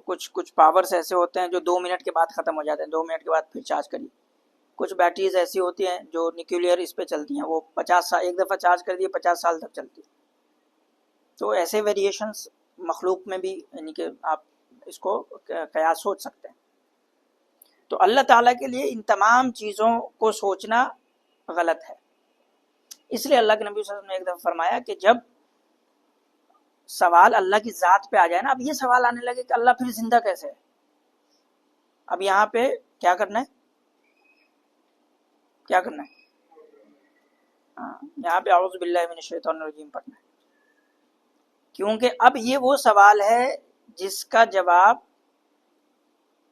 کچھ پاورز ایسے ہوتے ہیں جو 2 منٹ کے بعد ختم ہو جاتے ہیں، 2 منٹ کے بعد پھر چارج کریے. کچھ بیٹریز ایسی ہوتی ہیں جو نیوکلیئر اس پہ چلتی ہیں، وہ 50 سال ایک دفعہ چارج کر دیے 50 سال تک چلتی ہے. تو ایسے ویریشنز مخلوق میں بھی، یعنی کہ آپ اس کو قیاس سوچ سکتے ہیں. تو اللہ تعالیٰ کے لیے ان تمام چیزوں کو سوچنا غلط ہے. اس لیے اللہ کے نبی صلی اللہ علیہ وسلم نے ایک دفعہ فرمایا کہ جب سوال اللہ کی ذات پہ آ جائے نا، اب یہ سوال آنے لگے کہ اللہ پھر زندہ کیسے ہے. اب یہاں پہ کیا کرنا ہے، کیا کرنا ہے؟ یہاں پہ اعوذ باللہ من الشیطان الرجیم پڑھنا ہے، کیونکہ اب یہ وہ سوال ہے جس کا جواب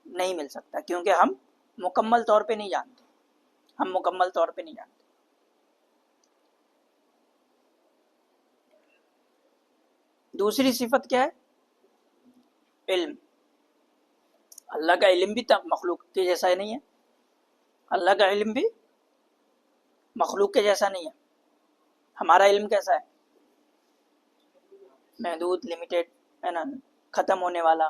نہیں مل سکتا، کیونکہ ہم مکمل طور پہ نہیں جانتے، ہم مکمل طور پہ نہیں جانتے. دوسری صفت کیا ہے؟ علم. اللہ کا علم بھی مخلوق کے جیسا ہی نہیں ہے. اللہ کا علم بھی مخلوق کے جیسا نہیں ہے. ہمارا علم کیسا ہے؟ محدود، لمیٹیڈ ہے نا، ختم ہونے والا.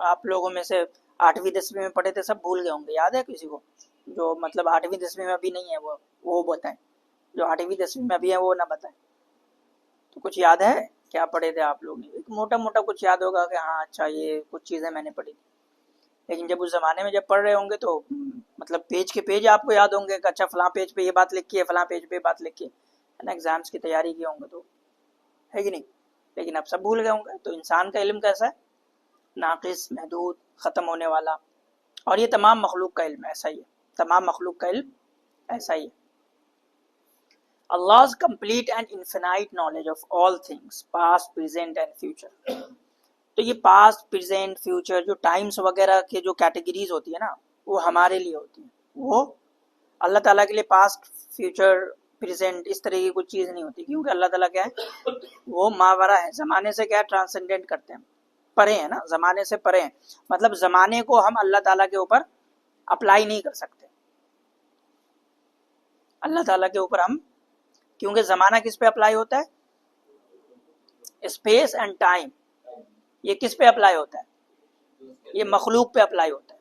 آپ لوگوں میں سے 8ویں 10ویں میں پڑھے تھے، سب بھول گئے ہوں گے. یاد ہے کسی کو جو مطلب 8ویں 10ویں میں ابھی نہیں ہے وہ بتائیں. جو 8ویں 10ویں میں ابھی ہے وہ نہ بتائیں. تو کچھ یاد ہے کیا پڑھے تھے آپ لوگ؟ ایک موٹا موٹا کچھ یاد ہوگا کہ ہاں اچھا یہ کچھ چیزیں میں نے پڑھی تھی. لیکن جب اس زمانے میں جب پڑھ رہے ہوں گے تو مطلب پیج کے پیج آپ کو یاد ہوں گے کہ اچھا فلاں پیج پہ یہ بات لکھی ہے، فلاں پیج پہ یہ بات لکھی ہے نا. ایگزامس کی تیاری کی ہوں گے تو ہے کہ نہیں. لیکن اب سب بھول گئے ہوں گے. تو انسان کا علم کیسا ہے؟ ناقص، محدود، ختم ہونے والا. اور یہ تمام مخلوق کا علم ایسا ہی ہے. تمام مخلوق کا علم ایسا ہی ہے. Allah's complete and infinite knowledge of all things, past, present and future. تو یہ پاسٹ، پریزنٹ، فیوچر، جو ٹائمز وغیرہ کے جو کیٹیگریز ہوتی ہے نا، وہ ہمارے لیے ہوتی ہیں. وہ اللہ تعالیٰ کے لیے پاسٹ، فیوچر، پریزنٹ اس طرح کی کچھ چیز نہیں ہوتی، کیونکہ اللہ تعالیٰ کیا ہے؟ وہ ماورا ہے، زمانے سے کیا ہے؟ ٹرانسینڈنٹ کرتے ہیں، پرے ہیں نا، زمانے سے پرے ہیں. مطلب زمانے کو ہم اللہ تعالیٰ کے اوپر اپلائی نہیں کر سکتے. اللہ تعالیٰ کے اوپر ہم، کیونکہ زمانہ کس پہ اپلائی ہوتا ہے؟ Space and time. یہ کس پہ اپلائی ہوتا ہے؟ یہ مخلوق پہ اپلائی ہوتا ہے.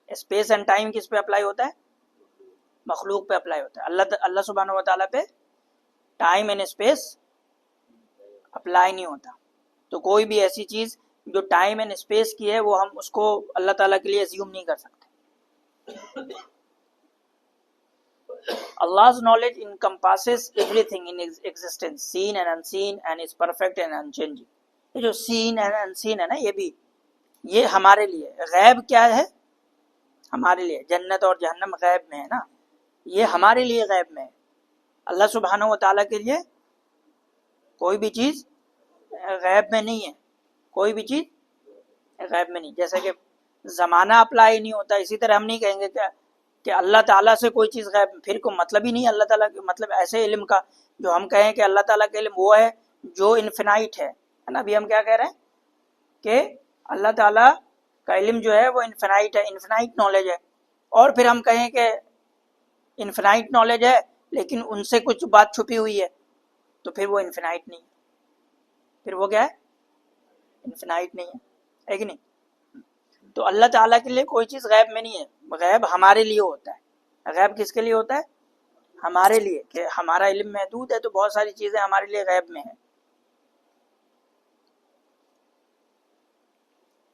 اسپیس اینڈ ٹائم کس پہ اپلائی ہوتا ہے؟ مخلوق پہ اپلائی ہوتا ہے. اللہ سبحانہ و تعالیٰ پہ ٹائم اینڈ اسپیس اپلائی نہیں ہوتا. تو کوئی بھی ایسی چیز جو ٹائم اینڈ اسپیس کی ہے وہ ہم اس کو اللہ تعالیٰ کے لیے اسیوم نہیں کر سکتے. Allah's knowledge encompasses everything in existence, seen and unseen, and is perfect and unchanging. یہ جو seen and unseen ہے نا، یہ بھی یہ ہمارے لیے. غیب کیا ہے؟ ہمارے لیے جنت اور جہنم غیب میں ہے نا، یہ ہمارے لیے غیب میں ہے. اللہ سبحانہ و تعالیٰ کے لیے کوئی بھی چیز غیب میں نہیں ہے. کوئی بھی چیز غیب میں نہیں. جیسے کہ زمانہ اپلائی نہیں ہوتا، اسی طرح ہم نہیں کہیں گے کہ اللہ تعالیٰ سے کوئی چیز غیب، پھر کوئی مطلب ہی نہیں ہے اللہ تعالیٰ کے مطلب ایسے علم کا جو ہم کہیں کہ اللہ تعالیٰ کا علم وہ ہے جو انفینائٹ ہے نا. ابھی ہم کیا کہہ رہے ہیں کہ اللہ تعالیٰ کا علم جو ہے وہ انفینائٹ ہے، انفینائٹ نالج ہے. اور پھر ہم کہیں کہ انفینائٹ نالج ہے لیکن ان سے کچھ بات چھپی ہوئی ہے، تو پھر وہ انفینائٹ نہیں ہے. پھر وہ کیا ہے؟ انفینائٹ نہیں ہے کہ نہیں. تو اللہ تعالیٰ کے لیے کوئی چیز غیب میں نہیں ہے. غیب ہمارے لیے ہوتا ہے. غیب کس کے لیے ہوتا ہے؟ ہمارے لیے. کہ ہمارا علم محدود ہے تو بہت ساری چیزیں ہمارے لیے غیب میں ہیں.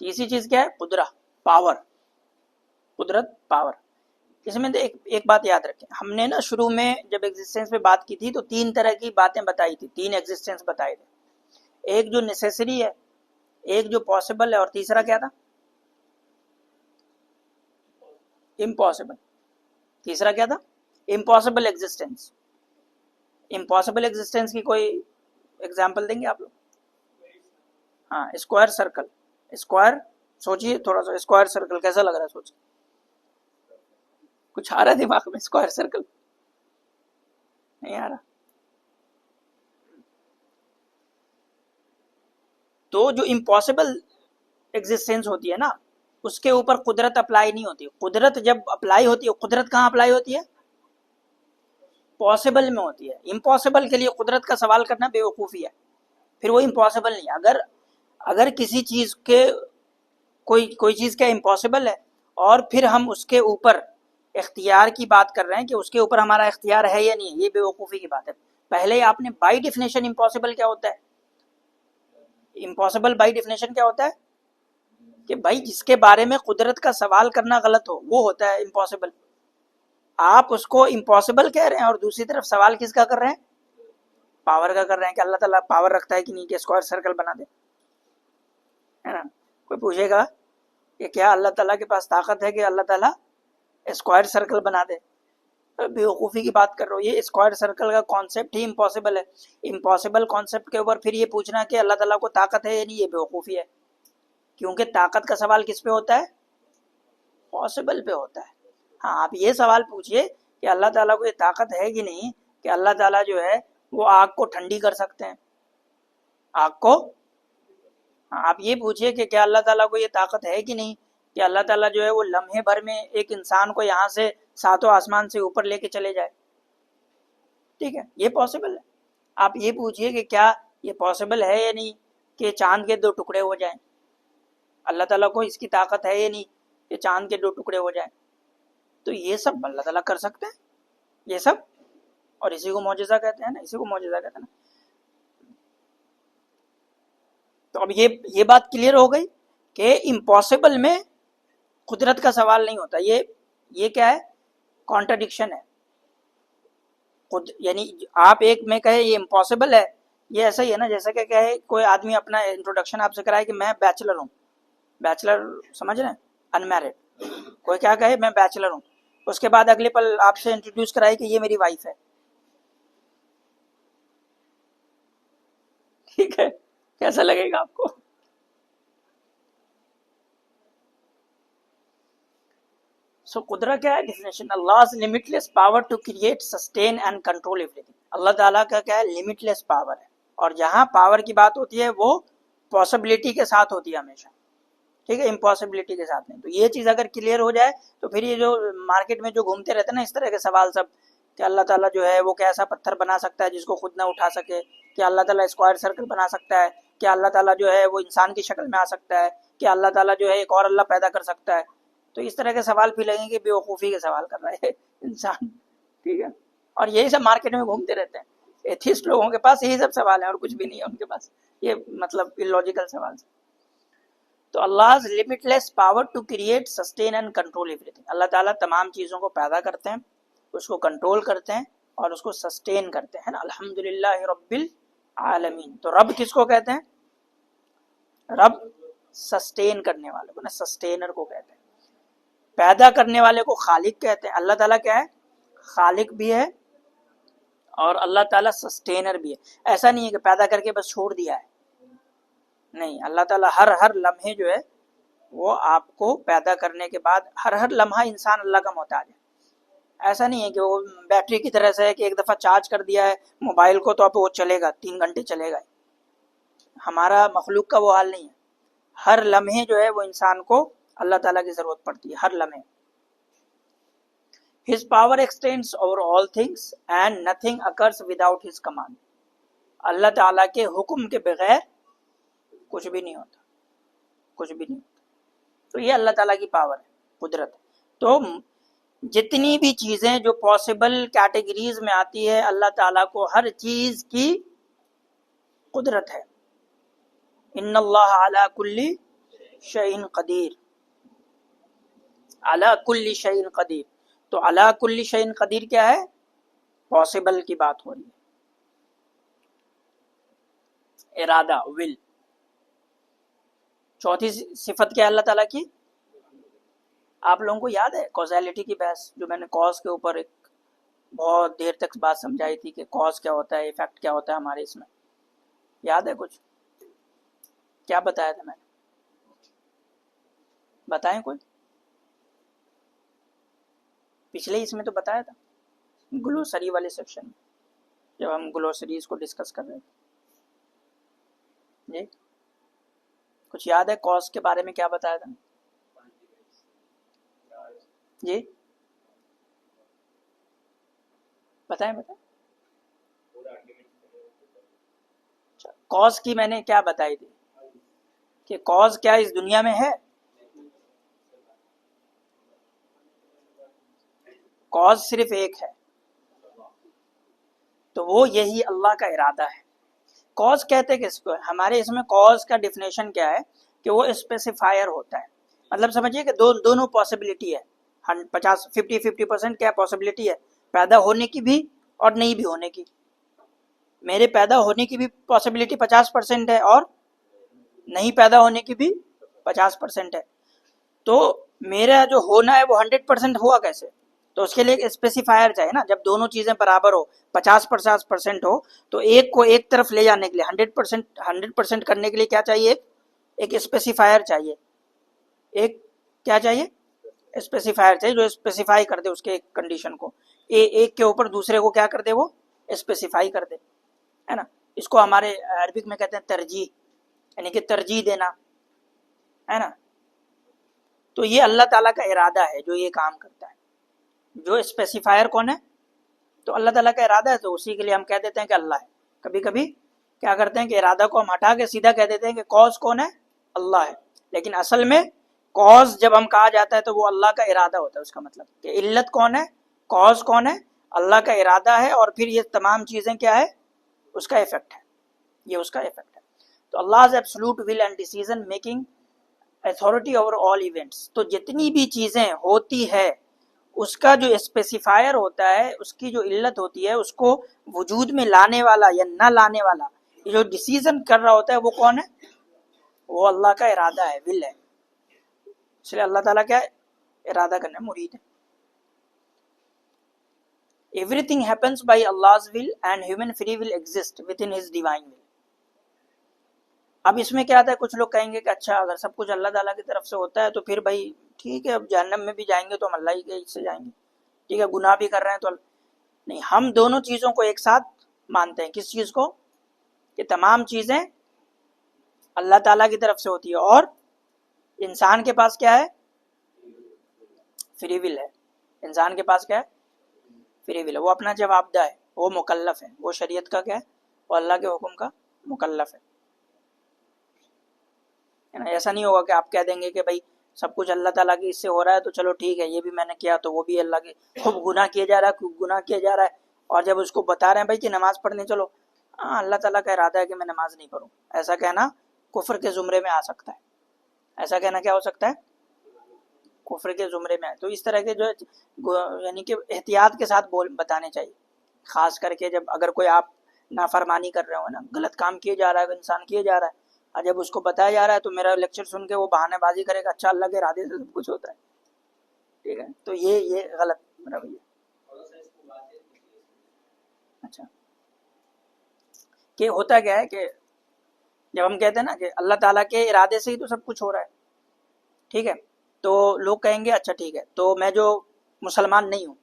تیسری چیز کیا ہے؟ قدرت، پاور. قدرت، پاور. اس میں ایک بات یاد رکھیں، ہم نے نا شروع میں جب ایگزسٹنس پہ بات کی تھی تو 3 طرح کی باتیں بتائی تھی، 3 ایگزسٹنس بتائے تھے. ایک جو نیسیسری ہے، ایک جو پاسبل ہے، اور تیسرا کیا تھا؟ امپاسبل. تیسرا کیا تھا؟ Impossible existence. امپاسبل ایگزسٹنس کی کوئی ایگزامپل دیں گے آپ لوگ؟ ہاں اسکوائر سرکل، اسکوائر سوچیے تھوڑا سا، اسکوائر سرکل کیسا لگ رہا ہے؟ سوچیے، کچھ آ رہا ہے دماغ میں اسکوائر سرکل؟ نہیں آ رہا؟ تو جو امپاسبل ایگزسٹینس ہوتی ہے نا، اس کے اوپر قدرت اپلائی نہیں ہوتی. قدرت جب اپلائی ہوتی ہے، قدرت کہاں اپلائی ہوتی ہے؟ پاسبل میں ہوتی ہے. امپاسبل کے لیے قدرت کا سوال کرنا بے وقوفی ہے، پھر وہ امپاسبل نہیں. اگر کسی چیز کے کوئی چیز کیا امپاسبل ہے، اور پھر ہم اس کے اوپر اختیار کی بات کر رہے ہیں کہ اس کے اوپر ہمارا اختیار ہے یا نہیں، یہ بے وقوفی کی بات ہے. پہلے آپ نے بائی ڈیفینیشن امپاسبل کیا ہوتا ہے؟ امپاسبل بائی ڈیفینیشن کیا ہوتا ہے؟ کہ بھائی جس کے بارے میں قدرت کا سوال کرنا غلط ہو وہ ہوتا ہے امپاسبل. آپ اس کو امپاسبل کہہ رہے ہیں اور دوسری طرف سوال کس کا کر رہے ہیں؟ پاور کا کر رہے ہیں کہ اللہ تعالیٰ پاور رکھتا ہے کہ نہیں کہ اسکوائر سرکل بنا دے، ہے نا؟ کوئی پوچھے گا کہ کیا اللہ تعالیٰ کے پاس طاقت ہے کہ اللہ تعالیٰ اسکوائر سرکل بنا دے؟ بے وقوفی کی بات کر رہا ہوں. یہ اسکوائر سرکل کا کانسیپٹ ہی امپاسبل ہے. امپاسبل کانسیپٹ کے اوپر پھر یہ پوچھنا کہ اللہ تعالیٰ کو طاقت ہے یا نہیں، یہ بے وقوفی ہے، کیونکہ طاقت کا سوال کس پہ ہوتا ہے؟ پاسبل پہ ہوتا ہے. ہاں آپ یہ سوال پوچھئے کہ اللہ تعالیٰ کو یہ طاقت ہے کہ نہیں کہ اللہ تعالیٰ جو ہے وہ آگ کو ٹھنڈی کر سکتے ہیں، آگ کو. آپ یہ پوچھئے کہ کیا اللہ تعالیٰ کو یہ طاقت ہے کہ نہیں کہ اللہ تعالیٰ جو ہے وہ لمحے بھر میں ایک انسان کو یہاں سے ساتوں آسمان سے اوپر لے کے چلے جائے. ٹھیک ہے، یہ پاسبل ہے. آپ یہ پوچھئے کہ کیا یہ پاسبل ہے یا نہیں کہ چاند کے 2 ٹکڑے ہو جائیں، اللہ تعالیٰ کو اس کی طاقت ہے یا نہیں کہ چاند کے 2 ٹکڑے ہو جائیں. تو یہ سب اللہ تعالیٰ کر سکتے ہیں، یہ سب، اور اسی کو معجزہ کہتے ہیں نا، اسی کو معجزہ کہتے ہیں نا. تو اب یہ بات کلیئر ہو گئی کہ امپاسبل میں قدرت کا سوال نہیں ہوتا. یہ کیا ہے؟ کانٹرڈکشن ہے. یعنی آپ ایک میں کہے یہ امپاسبل ہے، یہ ایسا ہی ہے نا جیسا کہ کہے کوئی آدمی اپنا انٹروڈکشن آپ سے کرائے کہ میں بیچلر ہوں، بیچلر سمجھ رہے ہیں، ان میرڈ. کوئی کیا کہے میں بیچلر ہوں، اس کے بعد اگلے پل آپ سے انٹروڈیوس کرائے کہ یہ میری وائف ہے. ٹھیک ہے، کیسا لگے گا آپ کو؟ سو قدرت کیا ہے؟ Definition Allah's limitless power to create, sustain and control everything. اللہ تعالیٰ کا کیا ہے؟ limitless power ہے. اور جہاں پاور کی بات ہوتی ہے وہ پاسبلٹی کے ساتھ ہوتی ہے ہمیشہ، ٹھیک ہے، امپاسبلٹی کے ساتھ نہیں. تو یہ چیز اگر کلیئر ہو جائے تو پھر یہ جو مارکیٹ میں جو گھومتے رہتے ہیں نا اس طرح کے سوال سب، کہ اللہ تعالیٰ جو ہے وہ کیسا پتھر بنا سکتا ہے جس کو خود نہ اٹھا سکے، کہ اللہ تعالیٰ اسکوائر سرکل بنا سکتا ہے، کہ اللہ تعالیٰ جو ہے وہ انسان کی شکل میں آ سکتا ہے، کہ اللہ تعالیٰ جو ہے ایک اور اللہ پیدا کر سکتا ہے. تو اس طرح کے سوال بھی لگیں گے بے وقوفی کے سوال کر رہا ہے انسان، ٹھیک ہے. اور یہی سب مارکیٹ میں گھومتے رہتے ہیں. ایتھیسٹ لوگوں کے پاس یہی سب سوال ہیں اور کچھ بھی نہیں ہے ان کے پاس، یہ مطلب illogical سوال. تو Allah's limitless power to create, sustain and control everything. اللہ تعالیٰ تمام چیزوں کو پیدا کرتے ہیں، اس کو کنٹرول کرتے ہیں اور اس کو سسٹین کرتے ہیں نا. الحمدللہ رب العالمین. تو رب کس کو کہتے ہیں؟ رب سسٹین کرنے والے کو نا، سسٹینر کو کہتے ہیں. پیدا کرنے والے کو خالق کہتے ہیں. اللہ تعالیٰ کیا ہے؟ خالق بھی ہے اور اللہ تعالیٰ سسٹینر بھی ہے. ایسا نہیں ہے کہ پیدا کر کے بس چھوڑ دیا ہے، نہیں. اللہ تعالیٰ ہر لمحے جو ہے وہ آپ کو پیدا کرنے کے بعد ہر لمحہ انسان اللہ کا محتاج ہے. ایسا نہیں ہے کہ وہ بیٹری کی طرح سے ہے کہ ایک دفعہ چارج کر دیا ہے موبائل کو تو اب وہ چلے گا 3 گھنٹے چلے گا. ہمارا مخلوق کا وہ حال نہیں ہے. ہر لمحے جو ہے وہ انسان کو اللہ تعالیٰ کی ضرورت پڑتی ہے، ہر لمحے. His power extends over all things and nothing occurs without his command. اللہ تعالیٰ کے حکم کے بغیر کچھ بھی نہیں ہوتا، کچھ بھی نہیں ہوتا. تو یہ اللہ تعالیٰ کی پاور ہے، قدرت. تو جتنی بھی چیزیں جو پاسبل کیٹیگریز میں آتی ہے اللہ تعالیٰ کو ہر چیز کی قدرت ہے. ان اللہ علی کل شیء قدیر، علی کل شیء قدیر. تو علی کل شیء قدیر کیا ہے؟ پاسبل کی بات ہو رہی ہے. ارادہ، ول. چوتھی صفت کیا ہے اللہ تعالیٰ کی؟ آپ لوگوں کو یاد ہے کوزیلٹی کی بحث جو میں نے کاز کے اوپر ایک بہت دیر تک بات سمجھائی تھی کہ کاز کیا ہوتا ہے، ایفیکٹ کیا ہوتا ہے ہمارے اس میں، یاد ہے کچھ؟ کیا بتایا تھا میں نے؟ بتائیں کوئی، پچھلے اس میں تو بتایا تھا گلوسری والے سیکشن میں، جب ہم گلوسریز کو ڈسکس کر رہے تھے. جی کچھ یاد ہے کاز کے بارے میں کیا بتایا تھا؟ جی بتائیں. کاز کی میں نے کیا بتائی تھی کہ کاز کیا اس دنیا میں ہے؟ کاز صرف ایک ہے، تو وہ یہی اللہ کا ارادہ ہے. کاز کہتے کس کو؟ ہمارے اس میں کاز کا ڈیفینیشن کیا ہے کہ وہ اسپیسیفائر ہوتا ہے. مطلب سمجھیے کہ دونوں پاسبلٹی ہے، 50-50% کیا پاسبلٹی ہے؟ پیدا ہونے کی بھی اور نہیں بھی ہونے کی. میرے پیدا ہونے کی بھی پاسبلٹی 50% ہے اور نہیں پیدا ہونے کی بھی 50% ہے. تو میرا جو ہونا ہے وہ 100% ہوا کیسے؟ تو اس کے لیے ایک اسپیسیفائر چاہیے نا. جب دونوں چیزیں برابر ہو، 50% ہو، تو ایک کو ایک طرف لے جانے کے لیے 100% کرنے کے لیے کیا چاہیے؟ ایک اسپیسیفائر چاہیے. ایک کیا چاہیے؟ اسپیسیفائر چاہیے جو اسپیسیفائی کر دے اس کے کنڈیشن کو. ایک کے اوپر دوسرے کو کیا کر دے؟ وہ اسپیسیفائی کر دے، ہے نا. اس کو ہمارے عربک میں کہتے ہیں ترجیح، یعنی کہ ترجیح دینا، ہے نا. تو یہ اللہ تعالیٰ کا ارادہ ہے جو یہ کام کرتا ہے. جو اسپیسیفائر کون ہے؟ تو اللہ تعالیٰ کا ارادہ ہے، تو اسی کے لیے ہم کہہ دیتے ہیں کہ اللہ ہے. کبھی کبھی کیا کرتے ہیں کہ ارادہ کو ہم ہٹا کے سیدھا کہہ دیتے ہیں کہ کاز کون ہے؟ اللہ ہے. لیکن اصل میں کاز جب ہم کہا جاتا ہے تو وہ اللہ کا ارادہ ہوتا ہے. اس کا مطلب کہ علت کون ہے؟ کاز کون ہے؟ اللہ کا ارادہ ہے، اور پھر یہ تمام چیزیں کیا ہے؟ اس کا ایفیکٹ ہے. یہ اس کا ایفیکٹ ہے. تو Allah's absolute will and decision making authority over all events. تو جتنی بھی چیزیں ہوتی ہے اس کا جو اسپیسیفائر ہوتا ہے، اس کی جو علت ہوتی ہے، اس کو وجود میں لانے والا یا نہ لانے والا، یہ جو ڈیسیزن کر رہا ہوتا ہے وہ کون ہے؟ وہ اللہ کا ارادہ ہے، ول ہے. اس لیے اللہ تعالیٰ کیا ہے؟ ارادہ کرنے مرید ہے. Everything happens by Allah's will and human free will exists within His divine will. اب اس میں کیا آتا ہے؟ کچھ لوگ کہیں گے کہ اچھا اگر سب کچھ اللہ تعالیٰ کی طرف سے ہوتا ہے تو پھر بھائی ٹھیک ہے، اب جہنم میں بھی جائیں گے تو ہم اللہ ہی کے سے جائیں گے، ٹھیک ہے، گناہ بھی کر رہے ہیں تو نہیں. ہم دونوں چیزوں کو ایک ساتھ مانتے ہیں. کس چیز کو؟ کہ تمام چیزیں اللہ تعالیٰ کی طرف سے ہوتی ہے، اور انسان کے پاس کیا ہے؟ فری ول ہے. انسان کے پاس کیا ہے؟ فری ول ہے. وہ اپنا جواب دہ ہے، وہ مکلف ہے، وہ شریعت کا کیا ہے؟ وہ اللہ کے حکم کا مکلف ہے. ایسا نہیں ہوگا کہ آپ کہہ دیں گے کہ بھائی سب کچھ اللہ تعالیٰ کی اس سے ہو رہا ہے تو چلو ٹھیک ہے، یہ بھی میں نے کیا تو وہ بھی اللہ کے، خوب گناہ کیے جا رہا ہے، خوب گناہ کیا جا رہا ہے، اور جب اس کو بتا رہے ہیں بھائی کہ نماز پڑھنے چلو، ہاں اللہ تعالیٰ کا ارادہ ہے کہ میں نماز نہیں پڑھوں، ایسا کہنا کفر کے زمرے میں آ سکتا ہے. ایسا کہنا کیا ہو سکتا ہے؟ کفر کے زمرے میں آئے. تو اس طرح کے جو یعنی کہ احتیاط کے ساتھ بتانے چاہیے، خاص کر کے جب اگر کوئی آپ نافرمانی کر رہے ہو نا، غلط کام کیے جا رہا ہے، انسان کیے جا رہا ہے، اور جب اس کو بتایا جا رہا ہے تو میرا لیکچر سن کے وہ بہانے بازی کرے گا اچھا اللہ کے ارادے سے سب کچھ ہوتا ہے، ٹھیک ہے. تو یہ غلط رویہ. اچھا کہ ہوتا کیا ہے کہ جب ہم کہتے ہیں نا کہ اللہ تعالیٰ کے ارادے سے ہی تو سب کچھ ہو رہا ہے، ٹھیک ہے، تو لوگ کہیں گے اچھا ٹھیک ہے، تو میں جو مسلمان نہیں ہوں،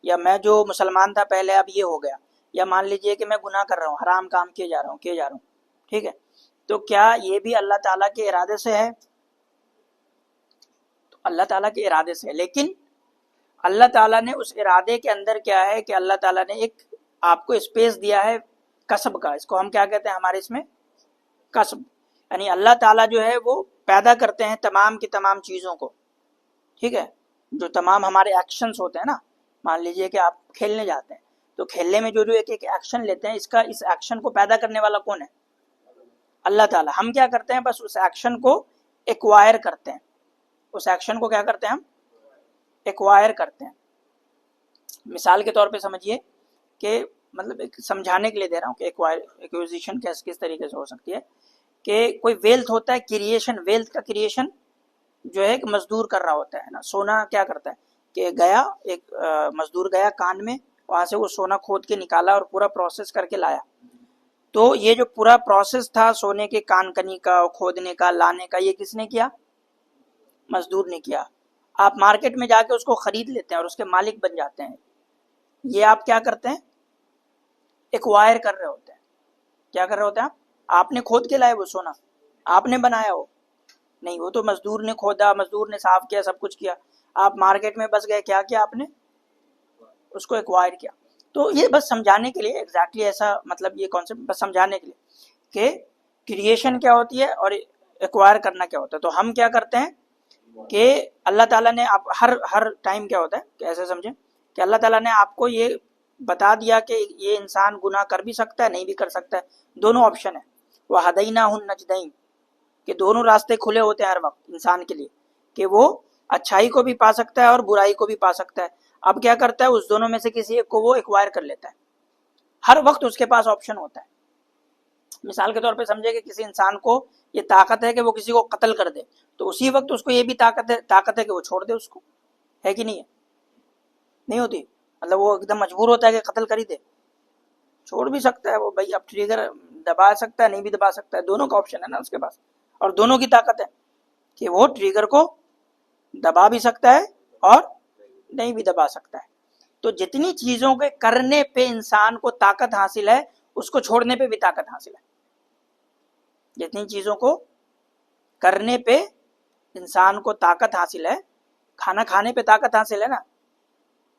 یا میں جو مسلمان تھا پہلے اب یہ ہو گیا، یا مان لیجئے کہ میں گناہ کر رہا ہوں، حرام کام کیے جا رہا ہوں، ٹھیک ہے، تو کیا یہ بھی اللہ تعالیٰ کے ارادے سے ہے؟ تو اللہ تعالیٰ کے ارادے سے ہے، لیکن اللہ تعالیٰ نے اس ارادے کے اندر کیا ہے کہ اللہ تعالیٰ نے ایک آپ کو اسپیس دیا ہے کسب کا. اس کو ہم کیا کہتے ہیں ہمارے اس میں؟ کسب. یعنی اللہ تعالیٰ جو ہے وہ پیدا کرتے ہیں تمام کی تمام چیزوں کو، ٹھیک ہے، جو تمام ہمارے ایکشنز ہوتے ہیں نا. مان لیجئے کہ آپ کھیلنے جاتے ہیں تو کھیلنے میں جو ایک ایکشن لیتے ہیں، اس ایکشن کو پیدا کرنے والا کون ہے؟ اللہ تعالیٰ. ہم کیا کرتے ہیں؟ بس اس ایکشن کو ایکوائر کرتے ہیں. اس ایکشن کو کیا کرتے ہیں؟ ہم ایکوائر کرتے ہیں. مثال کے طور پہ سمجھیے کہ مطلب ایک سمجھانے کے لیے دے رہا ہوں کہ ایکوزیشن کس طریقے سے ہو سکتی ہے کہ کوئی ویلتھ ہوتا ہے، کریشن، ویلتھ کا کریشن جو ہے ایک مزدور کر رہا ہوتا ہے نا. سونا کیا کرتا ہے کہ گیا ایک مزدور گیا کان میں، وہاں سے وہ سونا کھود کے نکالا اور پورا پروسیس کر کے لایا. تو یہ جو پورا پروسیس تھا سونے کے کان کنی کا، کھودنے کا، لانے کا، یہ کس نے کیا؟ مزدور نے کیا. آپ مارکیٹ میں جا کے اس کو خرید لیتے ہیں اور اس کے مالک بن جاتے ہیں. یہ آپ کیا کرتے ہیں؟ ایکوائر کر رہے ہوتے ہیں. کیا کر رہے ہوتے ہیں آپ نے کھود کے لائے وہ سونا، آپ نے بنایا ہو نہیں، وہ تو مزدور نے کھودا، مزدور نے صاف کیا، سب کچھ کیا. آپ مارکیٹ میں بس گئے، کیا کیا آپ نے؟ اس کو ایکوائر کیا. تو یہ بس سمجھانے کے لیے ایگزیکٹلی ایسا مطلب یہ کانسیپٹ بس سمجھانے کے لیے کہ کریشن کیا ہوتی ہے اور ایکوائر کرنا کیا ہوتا ہے. تو ہم کیا کرتے ہیں کہ اللہ تعالیٰ نے آپ ہر ٹائم کیا ہوتا ہے کہ ایسے سمجھیں کہ اللہ تعالیٰ نے آپ کو یہ بتا دیا کہ یہ انسان گناہ کر بھی سکتا ہے، نہیں بھی کر سکتا ہے. دونوں آپشن ہے. وَهَدَيْنَاهُ النَّجْدَيْنِ کہ دونوں راستے کھلے ہوتے ہیں ہر وقت انسان کے لیے کہ وہ اچھائی کو بھی پا سکتا ہے اور برائی کو بھی پا سکتا ہے. اب کیا کرتا ہے اس دونوں میں سے کسی ایک کو وہ ایکوائر کر لیتا ہے. ہر وقت اس کے پاس آپشن ہوتا ہے. مثال کے طور پہ سمجھے کہ کسی انسان کو یہ طاقت ہے کہ وہ کسی کو قتل کر دے، تو اسی وقت اس کو یہ بھی طاقت ہے کہ وہ چھوڑ دے اس کو. ہے کہ نہیں ہے؟ نہیں ہوتی. مطلب وہ ایک دم مجبور ہوتا ہے کہ قتل کر ہی دے، چھوڑ بھی سکتا ہے وہ بھائی. اب ٹریگر دبا سکتا ہے، نہیں بھی دبا سکتا ہے. دونوں کا آپشن ہے نا اس کے پاس، اور دونوں کی طاقت ہے کہ وہ ٹریگر کو دبا بھی سکتا ہے اور نہیں بھی دبا سکتا ہے. تو جتنی چیزوں کے کرنے پہ انسان کو طاقت حاصل ہے، اس کو چھوڑنے پہ بھی طاقت حاصل ہے. جتنی چیزوں کو کرنے پہ انسان کو طاقت حاصل ہے، کھانا کھانے پہ طاقت حاصل ہے نا،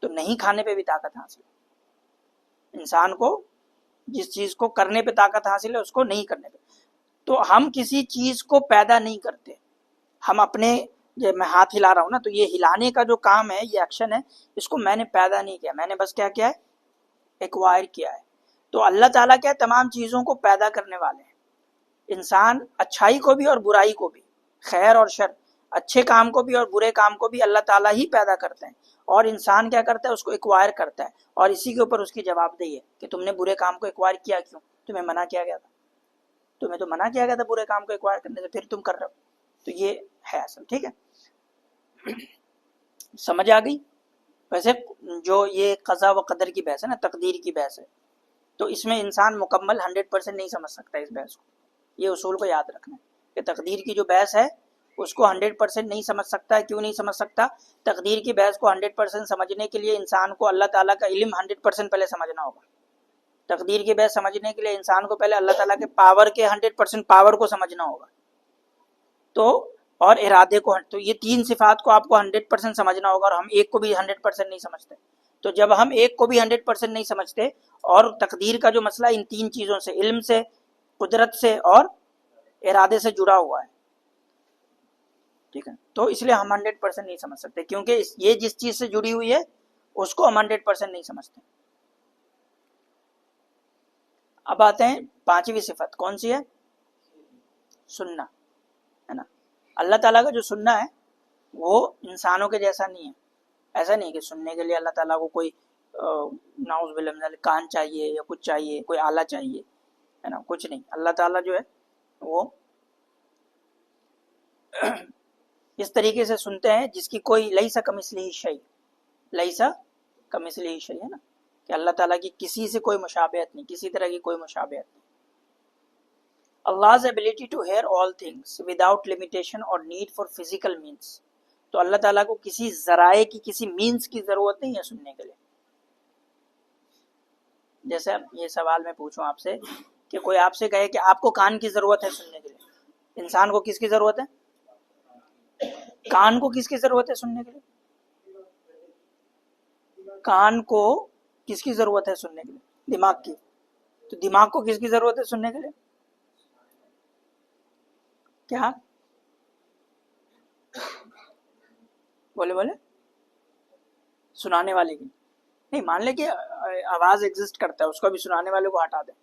تو نہیں کھانے پہ بھی طاقت حاصل ہے. انسان کو جس چیز کو کرنے پہ طاقت حاصل ہے اس کو نہیں کرنے پہ. تو ہم کسی چیز کو پیدا نہیں کرتے. ہم اپنے میں ہاتھ ہلا رہا ہوں نا، تو یہ ہلانے کا جو کام ہے، یہ ایکشن ہے، اس کو میں نے پیدا نہیں کیا، میں نے بس کیا کیا ہے؟ ایکوائر کیا ہے. تو اللہ تعالیٰ کیا تمام چیزوں کو پیدا کرنے والے ہیں. انسان اچھائی کو بھی اور برائی کو بھی، خیر اور شر، اچھے کام کو بھی اور برے کام کو بھی اللہ تعالیٰ ہی پیدا کرتے ہیں. اور انسان کیا کرتا ہے؟ اس کو ایکوائر کرتا ہے. اور اسی کے اوپر اس کی جواب دہی ہے کہ تم نے برے کام کو ایکوائر کیا کیوں؟ تمہیں منع کیا گیا تھا، تمہیں تو منع کیا گیا تھا برے کام کو ایکوائر کرنے سے، پھر تم کر رہے ہو. تو یہ ہے اصل. ٹھیک ہے، سمجھ آ گئی؟ ویسے جو یہ قضا و قدر کی بحث ہے نا، تقدیر کی بحث ہے، تو اس میں انسان مکمل 100% نہیں سمجھ سکتا اس بحث کو. یہ اصول کو یاد رکھنا ہے کہ تقدیر کی جو بحث ہے اس کو 100% نہیں سمجھ سکتا ہے. کیوں نہیں سمجھ سکتا؟ تقدیر کی بحث کو 100% سمجھنے کے لیے انسان کو اللہ تعالیٰ کا علم 100% پہلے سمجھنا ہوگا. تقدیر کی بحث سمجھنے کے لیے انسان کو پہلے اللہ تعالیٰ کے پاور کے 100% پاور کو سمجھنا ہوگا. تو اور ارادے کو، تو یہ تین صفات کو آپ کو 100% سمجھنا ہوگا، اور ہم ایک کو بھی 100% نہیں سمجھتے. تو جب ہم ایک کو بھی 100% نہیں سمجھتے، اور تقدیر کا جو مسئلہ ان تین چیزوں سے، علم سے، قدرت سے اور ارادے سے جڑا ہوا ہے، ٹھیک ہے، تو اس لیے ہم 100% نہیں سمجھ سکتے، کیونکہ یہ جس چیز سے جڑی ہوئی ہے اس کو ہم 100% نہیں سمجھتے. اب آتے ہیں پانچویں صفت، کون سی ہے؟ سننا، ہے نا. اللہ تعالیٰ کا جو سننا ہے وہ انسانوں کے جیسا نہیں ہے. ایسا نہیں کہ سننے کے لیے اللہ تعالیٰ کو کوئی نعوذ باللہ من ذالک کان چاہیے یا کچھ چاہیے، کوئی آلہ چاہیے، ہے نا، کچھ نہیں. اللہ تعالیٰ جو ہے وہ اس طریقے سے سنتے ہیں جس کی کوئی لیسا کمثلہ شیء، لیسا کمثلہ شیء، ہے نا، کہ اللہ تعالیٰ کی کسی سے کوئی مشابہت نہیں، کسی طرح کی کوئی مشابہت نہیں. Allah's ability to hear all things without limitation or need for physical means. تو اللہ تعالیٰ کو کسی ذرائع کی، کسی مینز کی ضرورت نہیں ہے سننے کے لیے. جیسے یہ سوال میں پوچھوں آپ سے کہ کوئی آپ سے کہے کہ آپ کو کان کی ضرورت ہے سننے کے لیے، انسان کو کس کی ضرورت ہے؟ کان کو کس کی ضرورت ہے سننے کے لیے؟ کان کو کس کی ضرورت ہے سننے کے لیے؟ دماغ کی. تو دماغ کو کس کی ضرورت ہے سننے کے لیے؟ کیا بولے سنانے والے کی نہیں. مان لے کہ آواز ایگزسٹ کرتا ہے، اس کو بھی سنانے والے کو ہٹا دیں.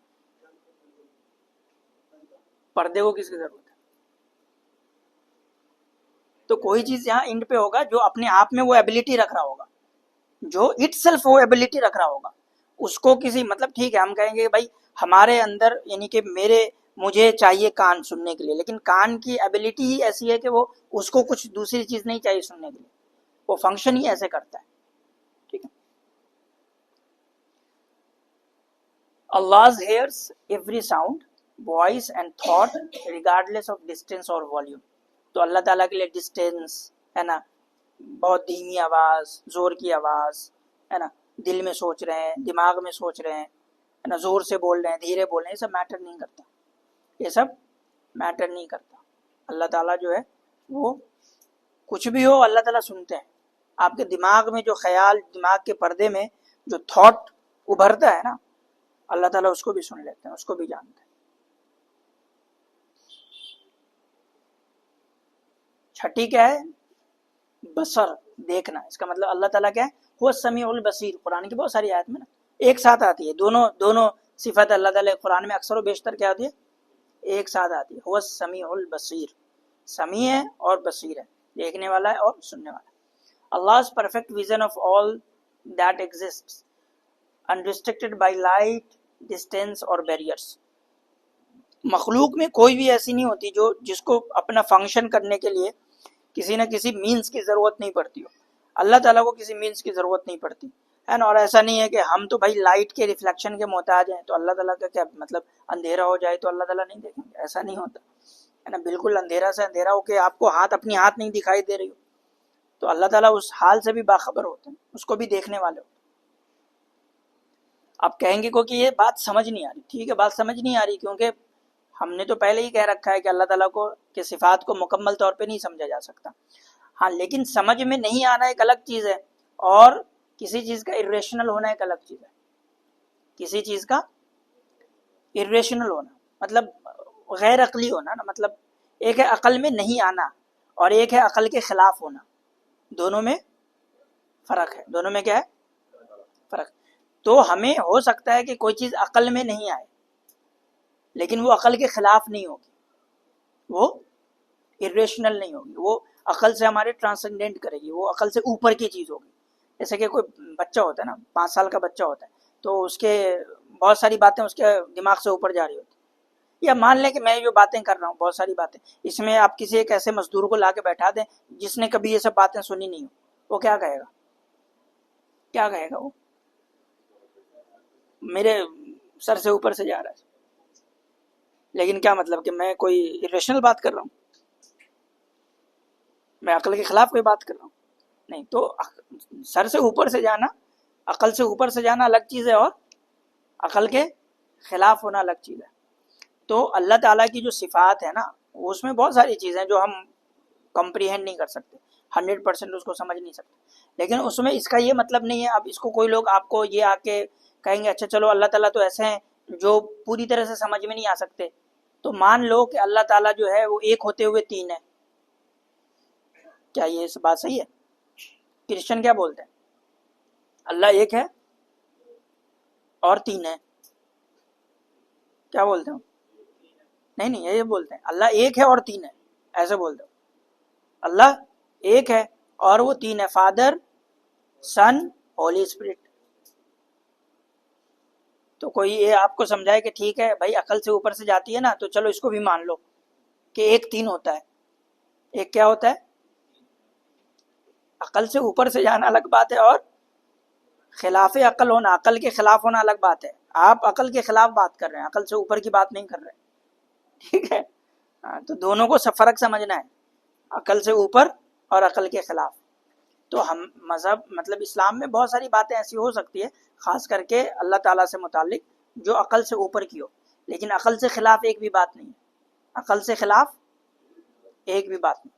پردے کو کس کی ضرورت ہے؟ تو کوئی چیز یہاں اینڈ پہ ہوگا جو اپنے آپ میں وہ ایبلٹی رکھ رہا ہوگا، جو اٹ سیلف وہ ایبلٹی رکھ رہا ہوگا. اس کو کسی مطلب ٹھیک ہے ہم کہیں گے بھائی ہمارے اندر، یعنی کہ مجھے چاہیے کان سننے کے لیے، لیکن کان کی ایبلٹی ہی ایسی ہے کہ وہ اس کو کچھ دوسری چیز نہیں چاہیے سننے کے لیے، وہ فنکشن ہی ایسے کرتا ہے. ٹھیک ہے. Allah hears every sound, voice and thought regardless of distance or volume. تو اللہ تعالیٰ کے لیے ڈسٹینس ہے نا، بہت دھیمی آواز، زور کی آواز ہے نا، دل میں سوچ رہے ہیں، دماغ میں سوچ رہے ہیں ہے نا، زور سے بول رہے ہیں، دھیرے بول رہے ہیں، یہ سب میٹر نہیں کرتا، یہ سب میٹر نہیں کرتا. اللہ تعالیٰ جو ہے وہ کچھ بھی ہو اللہ تعالیٰ سنتے ہیں. آپ کے دماغ میں جو خیال، دماغ کے پردے میں جو تھاٹ ابھرتا ہے نا، اللہ تعالیٰ اس کو بھی سن لیتے ہیں، اس کو بھی جانتے ہیں. چھٹی کیا ہے؟ بصر، دیکھنا. اس کا مطلب اللہ تعالیٰ کیا ہے؟ وہ السمیع البصیر. قرآن کی بہت ساری آیت میں نا ایک ساتھ آتی ہے، دونوں صفت اللہ تعالیٰ قرآن میں اکثر و بیشتر کیا ہوتی ہے؟ ایک ساتھ آتی ہے. وہ السمیع البصیر، سمیع ہے اور بصیر ہے، دیکھنے والا ہے اور سننے والا ہے. Allah's perfect vision of all that exists, unrestricted by light, distance اور barriers. مخلوق میں کوئی بھی ایسی نہیں ہوتی جس کو اپنا فنکشن کرنے کے لیے کسی نہ کسی مینس کی ضرورت نہیں پڑتی ہو. اللہ تعالیٰ کو کسی مینس کی ضرورت نہیں پڑتی ہے نا. اور ایسا نہیں ہے کہ ہم تو بھائی لائٹ کے ریفلیکشن کے محتاج ہیں، تو اللہ تعالیٰ کا کیا مطلب اندھیرا ہو جائے تو اللہ تعالیٰ نہیں دیکھیں گے؟ ایسا نہیں ہوتا ہے نا. بالکل اندھیرا سے اندھیرا ہو کے آپ کو اپنی ہاتھ نہیں دکھائی دے رہی ہو تو اللہ تعالیٰ اس حال سے بھی باخبر ہوتے ہیں، اس کو بھی دیکھنے والے ہوتے ہیں. آپ کہیں گے کہ یہ بات سمجھ نہیں آ رہی. ٹھیک ہے، بات سمجھ نہیں آ رہی کیونکہ ہم نے تو پہلے ہی کہہ رکھا ہے کہ اللہ تعالیٰ کو کہ صفات کو مکمل طور پہ نہیں سمجھا جا سکتا. ہاں، لیکن سمجھ میں نہیں آنا ایک الگ چیز ہے، اور کسی چیز کا irrational ہونا ایک الگ چیز ہے. کسی چیز کا irrational ہونا مطلب غیر عقلی ہونا نا. مطلب ایک ہے عقل میں نہیں آنا اور ایک ہے عقل کے خلاف ہونا. دونوں میں فرق ہے. دونوں میں کیا ہے؟ فرق. تو ہمیں ہو سکتا ہے کہ کوئی چیز عقل میں نہیں آئے لیکن وہ عقل کے خلاف نہیں ہوگی، وہ irrational نہیں ہوگی، وہ عقل سے ہمارے ٹرانسینڈنٹ کرے گی، وہ عقل سے اوپر کی چیز ہوگی. جیسے کہ کوئی بچہ ہوتا ہے نا، 5 سال کا بچہ ہوتا ہے تو اس کے بہت ساری باتیں اس کے دماغ سے اوپر جا رہی ہوتی. یا مان لیں کہ میں جو باتیں کر رہا ہوں بہت ساری باتیں، اس میں آپ کسی ایک ایسے مزدور کو لا کے بیٹھا دیں جس نے کبھی یہ سب باتیں سنی نہیں ہو، وہ کیا کہے گا؟ کیا کہے گا؟ وہ میرے سر سے اوپر سے جا رہا ہے. لیکن کیا مطلب کہ میں کوئی irrational بات کر رہا ہوں، میں عقل کے خلاف کوئی بات کر رہا ہوں؟ نہیں. تو سر سے اوپر سے جانا، عقل سے اوپر سے جانا الگ چیز ہے اور عقل کے خلاف ہونا الگ چیز ہے. تو اللہ تعالیٰ کی جو صفات ہے نا، اس میں بہت ساری چیزیں جو ہم کمپریہینڈ نہیں کر سکتے، 100% اس کو سمجھ نہیں سکتے. لیکن اس میں اس کا یہ مطلب نہیں ہے اب اس کو کوئی لوگ آپ کو یہ آ کے کہیں گے اچھا چلو اللہ تعالیٰ تو ایسے ہیں جو پوری طرح سے سمجھ میں نہیں آ سکتے. تو مان لو کہ اللہ تعالیٰ جو ہے وہ ایک ہوتے ہوئے 3 ہے. کیا یہ بات صحیح ہے؟ کرسچن کیا بولتے ہیں؟ اللہ ایک ہے اور 3 ہے. کیا بولتے ہیں؟ نہیں یہ بولتے ہیں اللہ ایک ہے اور 3 ہے، ایسے بولتے ہیں. اللہ ایک ہے اور وہ 3 ہے، فادر، سن، ہولی اسپرٹ. تو کوئی یہ آپ کو سمجھائے کہ ٹھیک ہے بھائی عقل سے اوپر سے جاتی ہے نا تو چلو اس کو بھی مان لو کہ ایک 3 ہوتا ہے. ایک کیا ہوتا ہے؟ عقل سے اوپر سے جانا الگ بات ہے اور خلاف عقل ہونا، عقل کے خلاف ہونا الگ بات ہے. آپ عقل کے خلاف بات کر رہے ہیں، عقل سے اوپر کی بات نہیں کر رہے. ٹھیک ہے، تو دونوں کو فرق سمجھنا ہے، عقل سے اوپر اور عقل کے خلاف. تو ہم مذہب مطلب اسلام میں بہت ساری باتیں ایسی ہو سکتی ہے خاص کر کے اللہ تعالیٰ سے متعلق جو عقل سے اوپر کی ہو، لیکن عقل سے خلاف ایک بھی بات نہیں ہے. عقل سے خلاف ایک بھی بات نہیں.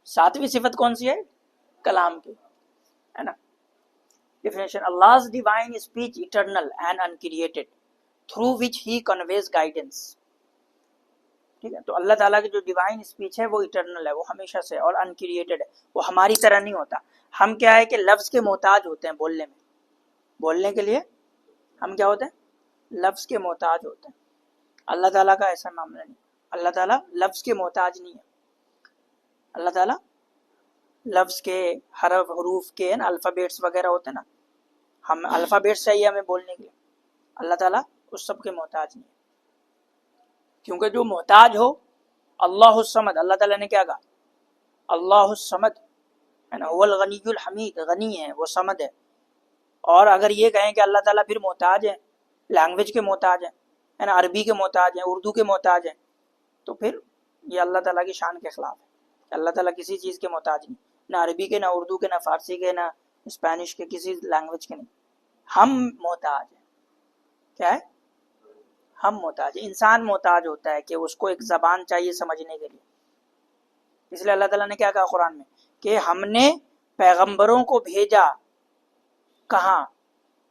7ویں صفت کون سی ہے؟ کلام کی ہے نا. Definition: Allah's divine speech eternal and uncreated through which he conveys guidance. ٹھیک ہے، تو اللہ تعالیٰ کی جو ڈیوائن اسپیچ ہے وہ ایٹرنل ہے، وہ ہمیشہ سے، اور انکریٹڈ ہے، وہ ہماری طرح نہیں ہوتا. ہم کیا ہے کہ لفظ کے محتاج ہوتے ہیں بولنے میں. بولنے کے لیے ہم کیا ہوتے ہیں؟ لفظ کے محتاج ہوتے ہیں. اللہ تعالیٰ کا ایسا معاملہ نہیں. اللہ تعالیٰ لفظ کے محتاج نہیں ہے. اللہ تعالیٰ لفظ کے حروف کے نا الفابیٹس وغیرہ ہوتے ہیں نا، ہم الفابیٹس چاہیے ہمیں بولنے کے لیے. اللہ تعالیٰ اس سب کے محتاج نہیں ہے، کیونکہ جو محتاج ہو اللہ الصمد. اللہ تعالیٰ نے کیا کہا؟ اللہ الصمد ہے نا، هو الغنی الحمید، غنی ہے وہ، صمد ہے اور اگر یہ کہیں کہ اللہ تعالیٰ پھر محتاج ہے، لینگویج کے محتاج ہے نا، عربی کے محتاج ہیں، اردو کے محتاج ہیں، تو پھر یہ اللہ تعالیٰ کی شان کے خلاف ہے۔ اللہ تعالیٰ کسی چیز کے محتاج نہیں، نہ عربی کے، نہ اردو کے، نہ فارسی کے، نہ اسپینش کے، کسی لینگویج کے نہیں۔ ہم محتاج ہیں، کیا ہے؟ ہم محتاج ہیں۔ انسان محتاج ہوتا ہے کہ اس کو ایک زبان چاہیے سمجھنے کے لیے۔ اس لیے اللہ تعالیٰ نے کیا کہا قرآن میں کہ ہم نے پیغمبروں کو بھیجا کہاں؟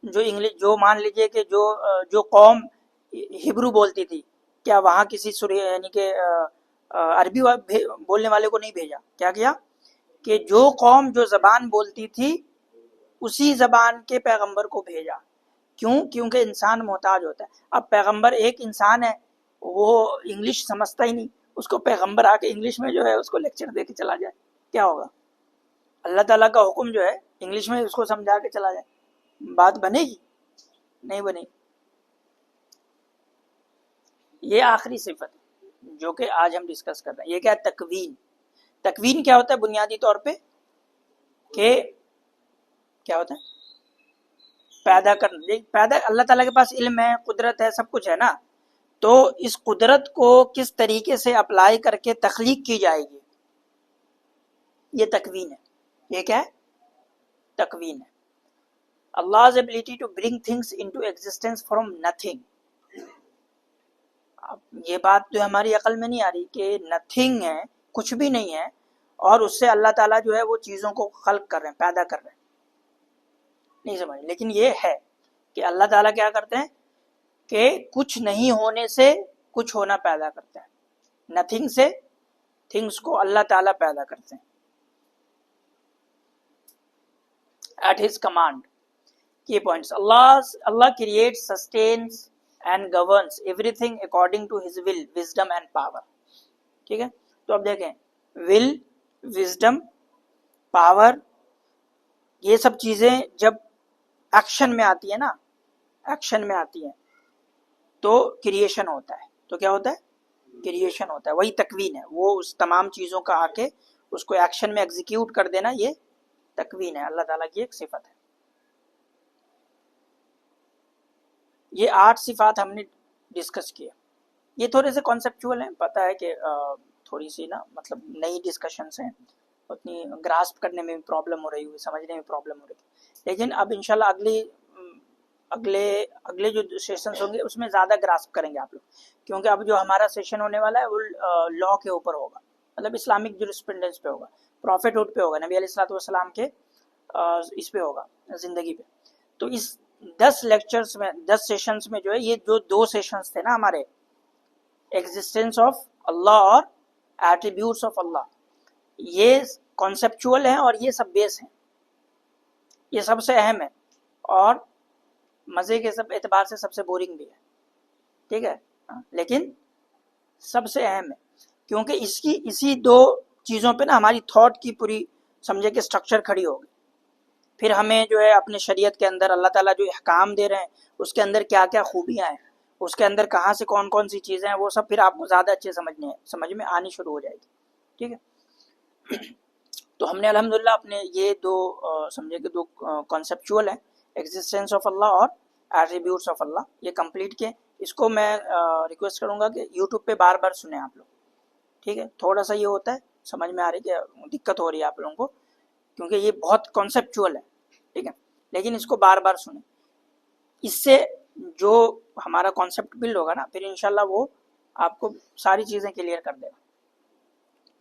جو مان لیجئے کہ جو قوم ہبرو بولتی تھی، کیا وہاں کسی یعنی کہ عربی بولنے والے کو نہیں بھیجا؟ کیا کیا کہ جو قوم جو زبان بولتی تھی اسی زبان کے پیغمبر کو بھیجا۔ کیوں؟ کیونکہ انسان محتاج ہوتا ہے۔ اب پیغمبر ایک انسان ہے، وہ انگلش سمجھتا ہی نہیں، اس کو پیغمبر آ کے انگلش میں جو ہے اس کو لیکچر دے کے چلا جائے، کیا ہوگا؟ اللہ تعالیٰ کا حکم جو ہے انگلش میں اس کو سمجھا کے چلا جائے، بات بنے گی؟ نہیں بنے گی۔ یہ آخری صفت ہے جو کہ آج ہم ڈسکس کر رہے ہیں۔ یہ کیا ہے؟ تکوین۔ تکوین کیا ہوتا ہے بنیادی طور پہ؟ کہ کیا ہوتا ہے؟ پیدا کرنا۔ پیدا اللہ تعالیٰ کے پاس علم ہے، قدرت ہے، سب کچھ ہے نا، تو اس قدرت کو کس طریقے سے اپلائی کر کے تخلیق کی جائے گی، یہ تکوین ہے۔ یہ کیا ہے؟ تکوین ہے۔ Allah's ability to bring things into existence from nothing۔ اب یہ بات جو ہماری عقل میں نہیں آ رہی کہ نتھنگ ہے، کچھ بھی نہیں ہے، اور اس سے اللہ تعالیٰ جو ہے وہ چیزوں کو خلق کر رہے ہیں، پیدا کر رہے ہیں، نہیں سمجھ۔ لیکن یہ ہے کہ اللہ تعالیٰ کیا کرتے ہیں کہ کچھ نہیں ہونے سے کچھ ہونا پیدا کرتے ہیں، نتھنگ سے تھنگس کو اللہ تعالیٰ پیدا کرتے ہیں at his command۔ Key points: Allah creates, sustains and governs everything according to his will, wisdom and power۔ ٹھیک ہے، تو اب دیکھیں will، wisdom، power، یہ سب چیزیں جب ایکشن میں آتی ہے نا، ایکشن میں آتی ہیں تو کریشن ہوتا ہے۔ تو کیا ہوتا ہے؟ کریشن ہوتا ہے، وہی تکوین ہے۔ وہ اس تمام چیزوں کا آ کے اس کو ایکشن میں ایگزیکیوٹ کر دینا، یہ تکوین ہے، اللہ تعالیٰ کی ایک صفت ہے۔ یہ 8 صفات ہم نے ڈسکس کیا۔ یہ تھوڑے سے کانسیپچول ہیں، پتہ ہے کہ تھوڑی سی نا مطلب نئی ڈسکشنس ہیں، اتنی گراسپ کرنے میں بھی پرابلم ہو رہی ہوئی، سمجھنے میں پرابلم ہو رہی ہے، لیکن اب انشاءاللہ اگلے جو سیشنز ہوں گے اس میں زیادہ گراسپ کریں گے آپ لوگ، کیونکہ اب جو ہمارا سیشن ہونے والا ہے وہ لا کے اوپر ہوگا، مطلب اسلامک جورسپروڈنس پہ ہوگا، پروفٹ ہوڈ پہ ہوگا، نبی علیہ الصلوۃ والسلام کے اس پہ ہوگا، زندگی پہ۔ تو اس 10 لیکچرز میں، 10 سیشنز میں جو ہے یہ جو 2 سیشنز تھے نا ہمارے، ایگزسٹنس آف اللہ اور ایٹریبیوٹس آف اللہ، یہ کانسیپچول ہیں اور یہ سب بیس ہیں، یہ سب سے اہم ہے اور مزے کے سب اعتبار سے سب سے بورنگ بھی ہے، ٹھیک ہے، لیکن سب سے اہم ہے، کیونکہ اسی 2 چیزوں پہ نا ہماری تھاٹ کی پوری سمجھے کہ اسٹرکچر کھڑی ہوگی۔ پھر ہمیں جو ہے اپنے شریعت کے اندر اللہ تعالیٰ جو احکام دے رہے ہیں اس کے اندر کیا کیا خوبیاں ہیں، اس کے اندر کہاں سے کون کون سی چیزیں ہیں، وہ سب پھر آپ کو زیادہ اچھے سمجھ میں آنی شروع ہو جائے گی، ٹھیک ہے۔ تو ہم نے الحمدللہ اپنے یہ 2 سمجھے کہ 2 کانسیپچول ہیں، ایگزسٹنس آف اللہ اور ایٹریبیوٹس آف اللہ، یہ کمپلیٹ کیے۔ اس کو میں ریکویسٹ کروں گا کہ یوٹیوب پہ بار بار سنیں آپ لوگ، ٹھیک ہے۔ تھوڑا سا یہ ہوتا ہے سمجھ میں آ رہی ہے کہ دقت ہو رہی ہے آپ لوگوں کو، کیونکہ یہ بہت کانسیپچول ہے، ٹھیک ہے، لیکن اس کو بار بار سنیں، اس سے جو ہمارا کانسیپٹ بلڈ ہوگا نا پھر انشاءاللہ وہ آپ کو ساری چیزیں کلیئر کر دے گا۔